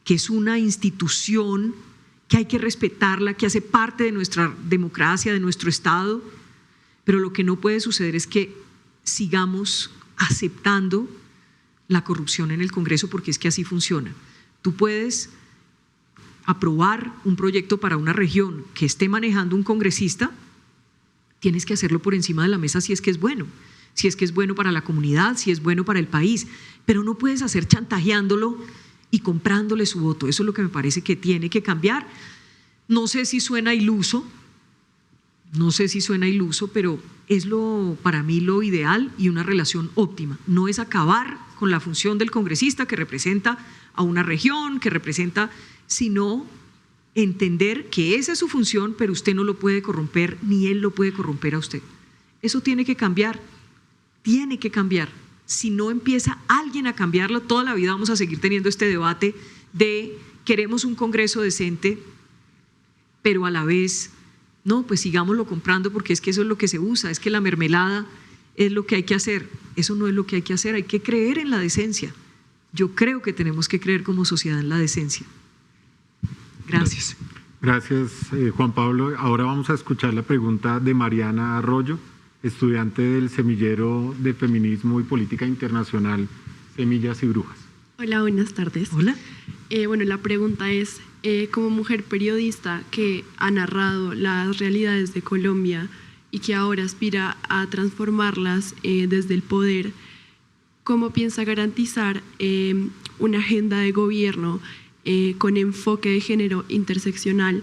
que es una institución que hay que respetarla, que hace parte de nuestra democracia, de nuestro Estado, pero lo que no puede suceder es que sigamos aceptando la corrupción en el Congreso, porque es que así funciona. Tú puedes aprobar un proyecto para una región que esté manejando un congresista, tienes que hacerlo por encima de la mesa si es que es bueno para la comunidad, si es bueno para el país, pero no puedes hacer chantajeándolo y comprándole su voto. Eso es lo que me parece que tiene que cambiar. No sé si suena iluso, pero es para mí lo ideal y una relación óptima. No es acabar con la función del congresista que representa a una región, sino entender que esa es su función, pero usted no lo puede corromper, ni él lo puede corromper a usted. Eso tiene que cambiar. Si no empieza alguien a cambiarlo, toda la vida vamos a seguir teniendo este debate de queremos un Congreso decente, pero a la vez, no, pues sigámoslo comprando porque es que eso es lo que se usa, es que la mermelada es lo que hay que hacer. Eso no es lo que hay que hacer, hay que creer en la decencia. Yo creo que tenemos que creer como sociedad en la decencia. Gracias. Gracias, Juan Pablo. Ahora vamos a escuchar la pregunta de Mariana Arroyo, estudiante del Semillero de Feminismo y Política Internacional, Semillas y Brujas. Hola, buenas tardes. Hola. Bueno, la pregunta es, como mujer periodista que ha narrado las realidades de Colombia y que ahora aspira a transformarlas desde el poder, ¿cómo piensa garantizar una agenda de gobierno con enfoque de género interseccional,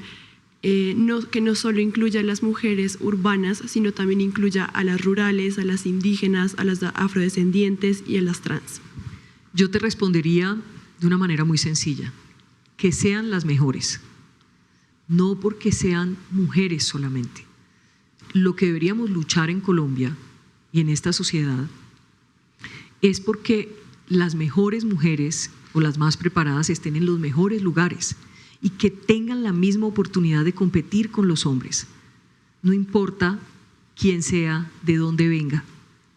que no solo incluya a las mujeres urbanas, sino también incluya a las rurales, a las indígenas, a las afrodescendientes y a las trans? Yo te respondería de una manera muy sencilla: que sean las mejores, no porque sean mujeres solamente. Lo que deberíamos luchar en Colombia y en esta sociedad es porque las mejores mujeres o las más preparadas estén en los mejores lugares y que tengan la misma oportunidad de competir con los hombres. No importa quién sea, de dónde venga,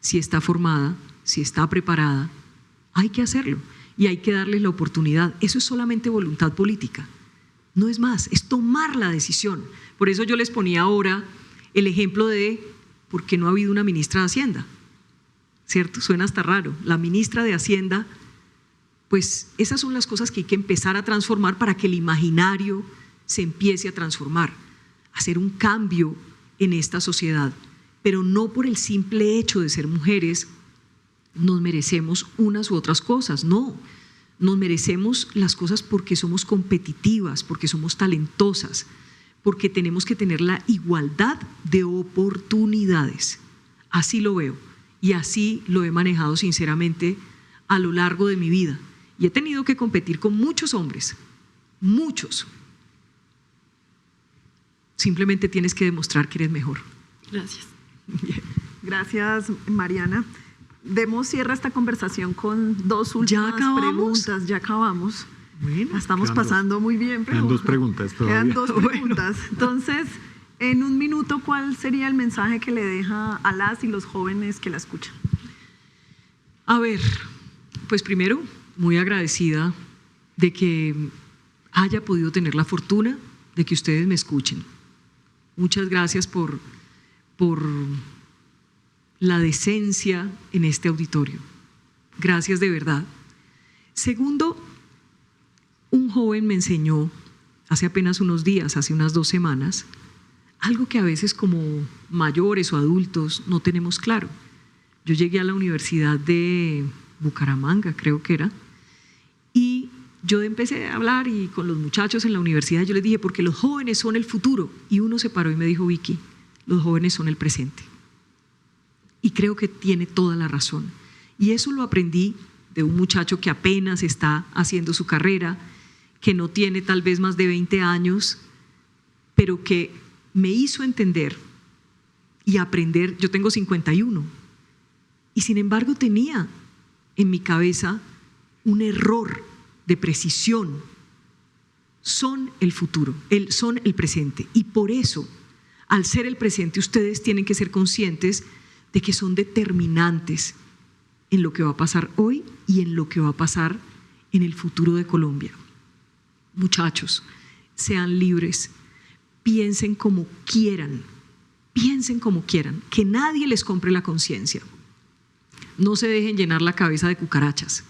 si está formada, si está preparada, hay que hacerlo y hay que darles la oportunidad. Eso es solamente voluntad política, no es más, es tomar la decisión. Por eso yo les ponía ahora el ejemplo de por qué no ha habido una ministra de Hacienda, ¿cierto? Suena hasta raro, la ministra de Hacienda. Pues esas son las cosas que hay que empezar a transformar para que el imaginario se empiece a transformar, hacer un cambio en esta sociedad, pero no por el simple hecho de ser mujeres nos merecemos unas u otras cosas, no, nos merecemos las cosas porque somos competitivas, porque somos talentosas, porque tenemos que tener la igualdad de oportunidades. Así lo veo y así lo he manejado sinceramente a lo largo de mi vida. Y he tenido que competir con muchos hombres, muchos. Simplemente tienes que demostrar que eres mejor. Gracias. Gracias, Mariana. Demos cierre a esta conversación con dos últimas preguntas. Ya acabamos. Bueno, estamos pasando muy bien. Quedan dos preguntas todavía. Quedan dos preguntas. Entonces, en un minuto, ¿cuál sería el mensaje que le deja a las y los jóvenes que la escuchan? A ver, pues primero, muy agradecida de que haya podido tener la fortuna de que ustedes me escuchen. Muchas gracias por la decencia en este auditorio. Gracias de verdad. Segundo, un joven me enseñó hace apenas unos días, hace unas 2 semanas, algo que a veces como mayores o adultos no tenemos claro. Yo llegué a la Universidad de Bucaramanga, creo que era, y yo empecé a hablar y con los muchachos en la universidad yo les dije, porque los jóvenes son el futuro. Y uno se paró y me dijo, Vicky, los jóvenes son el presente. Y creo que tiene toda la razón. Y eso lo aprendí de un muchacho que apenas está haciendo su carrera, que no tiene tal vez más de 20 años, pero que me hizo entender y aprender. Yo tengo 51 y sin embargo tenía en mi cabeza un error de precisión. Son el futuro, son el presente, y por eso, al ser el presente, ustedes tienen que ser conscientes de que son determinantes en lo que va a pasar hoy y en lo que va a pasar en el futuro de Colombia. Muchachos, sean libres, piensen como quieran, que nadie les compre la conciencia. No se dejen llenar la cabeza de cucarachas.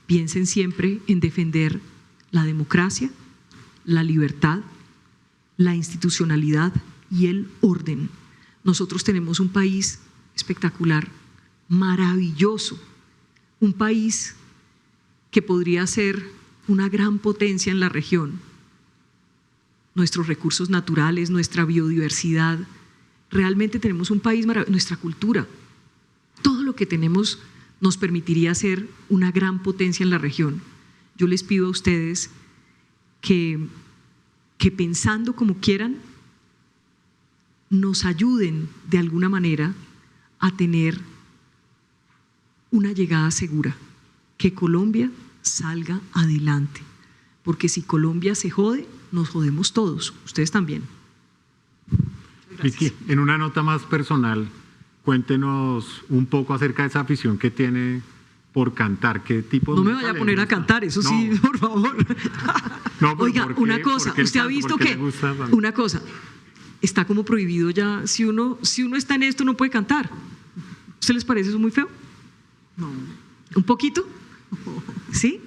Piensen siempre en defender la democracia, la libertad, la institucionalidad y el orden. Nosotros tenemos un país espectacular, maravilloso, un país que podría ser una gran potencia en la región. Nuestros recursos naturales, nuestra biodiversidad, realmente tenemos un país maravilloso, nuestra cultura, todo lo que tenemos nos permitiría ser una gran potencia en la región. Yo les pido a ustedes que pensando como quieran, nos ayuden de alguna manera a tener una llegada segura, que Colombia salga adelante, porque si Colombia se jode, nos jodemos todos, ustedes también. Vicky, en una nota más personal, cuéntenos un poco acerca de esa afición que tiene por cantar. ¿Qué tipo de No me vaya a poner a cantar, eso sí, por favor. No, oiga, una cosa, usted ha visto que, una cosa, está como prohibido ya, si uno está en esto no puede cantar. ¿Usted les parece eso muy feo? No. ¿Un poquito? ¿Sí?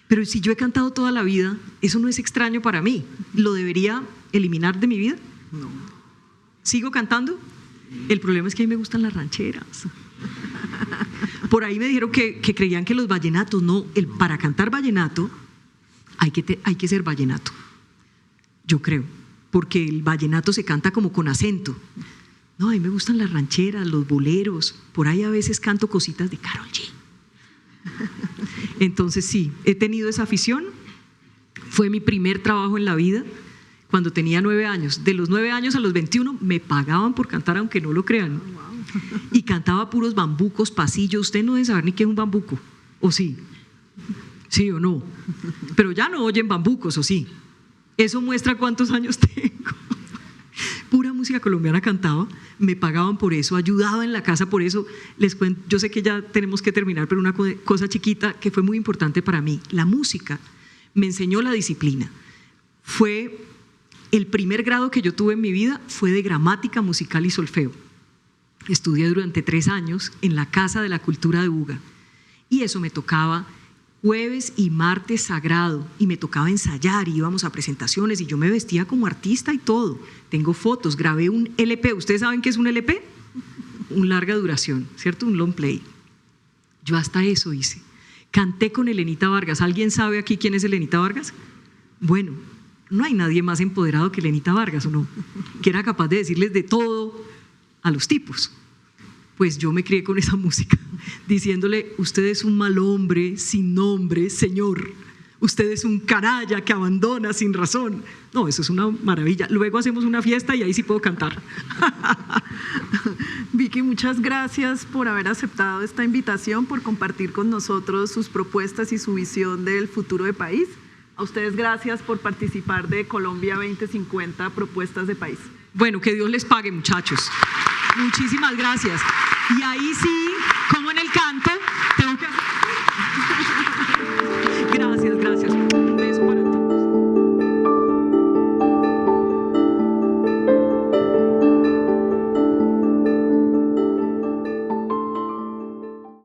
Pero si yo he cantado toda la vida, eso no es extraño para mí. ¿Lo debería eliminar de mi vida? No. ¿Sigo cantando? El problema es que a mí me gustan las rancheras. Por ahí me dijeron que creían que los vallenatos, no, para cantar vallenato hay que ser vallenato, yo creo, porque el vallenato se canta como con acento. No, a mí me gustan las rancheras, los boleros, por ahí a veces canto cositas de Karol G. Entonces sí, he tenido esa afición, fue mi primer trabajo en la vida. Cuando tenía 9 años, de los 9 años a los 21 me pagaban por cantar, aunque no lo crean. Y cantaba puros bambucos, pasillos. Usted no debe saber ni qué es un bambuco, ¿o sí? ¿Sí o no? Pero ya no oyen bambucos, ¿o sí? Eso muestra cuántos años tengo. Pura música colombiana cantaba, me pagaban por eso, ayudaba en la casa por eso. Les cuento, yo sé que ya tenemos que terminar, pero una cosa chiquita que fue muy importante para mí. La música me enseñó la disciplina. Fue el primer grado que yo tuve en mi vida, fue de gramática musical y solfeo. Estudié durante 3 años en la Casa de la Cultura de Buga y eso me tocaba jueves y martes sagrado y me tocaba ensayar y íbamos a presentaciones y yo me vestía como artista y todo. Tengo fotos, grabé un LP. ¿Ustedes saben qué es un LP? Un larga duración, ¿cierto? Un long play. Yo hasta eso hice. Canté con Elenita Vargas. ¿Alguien sabe aquí quién es Elenita Vargas? Bueno, no hay nadie más empoderado que Elenita Vargas, ¿o no? Que era capaz de decirles de todo a los tipos. Pues yo me crié con esa música, diciéndole: usted es un mal hombre, sin nombre, señor. Usted es un canalla que abandona sin razón. No, eso es una maravilla. Luego hacemos una fiesta y ahí sí puedo cantar. Vicky, muchas gracias por haber aceptado esta invitación, por compartir con nosotros sus propuestas y su visión del futuro del país. A ustedes gracias por participar de Colombia 2050, Propuestas de País. Bueno, que Dios les pague, muchachos. Muchísimas gracias. Y ahí sí, como en el canto,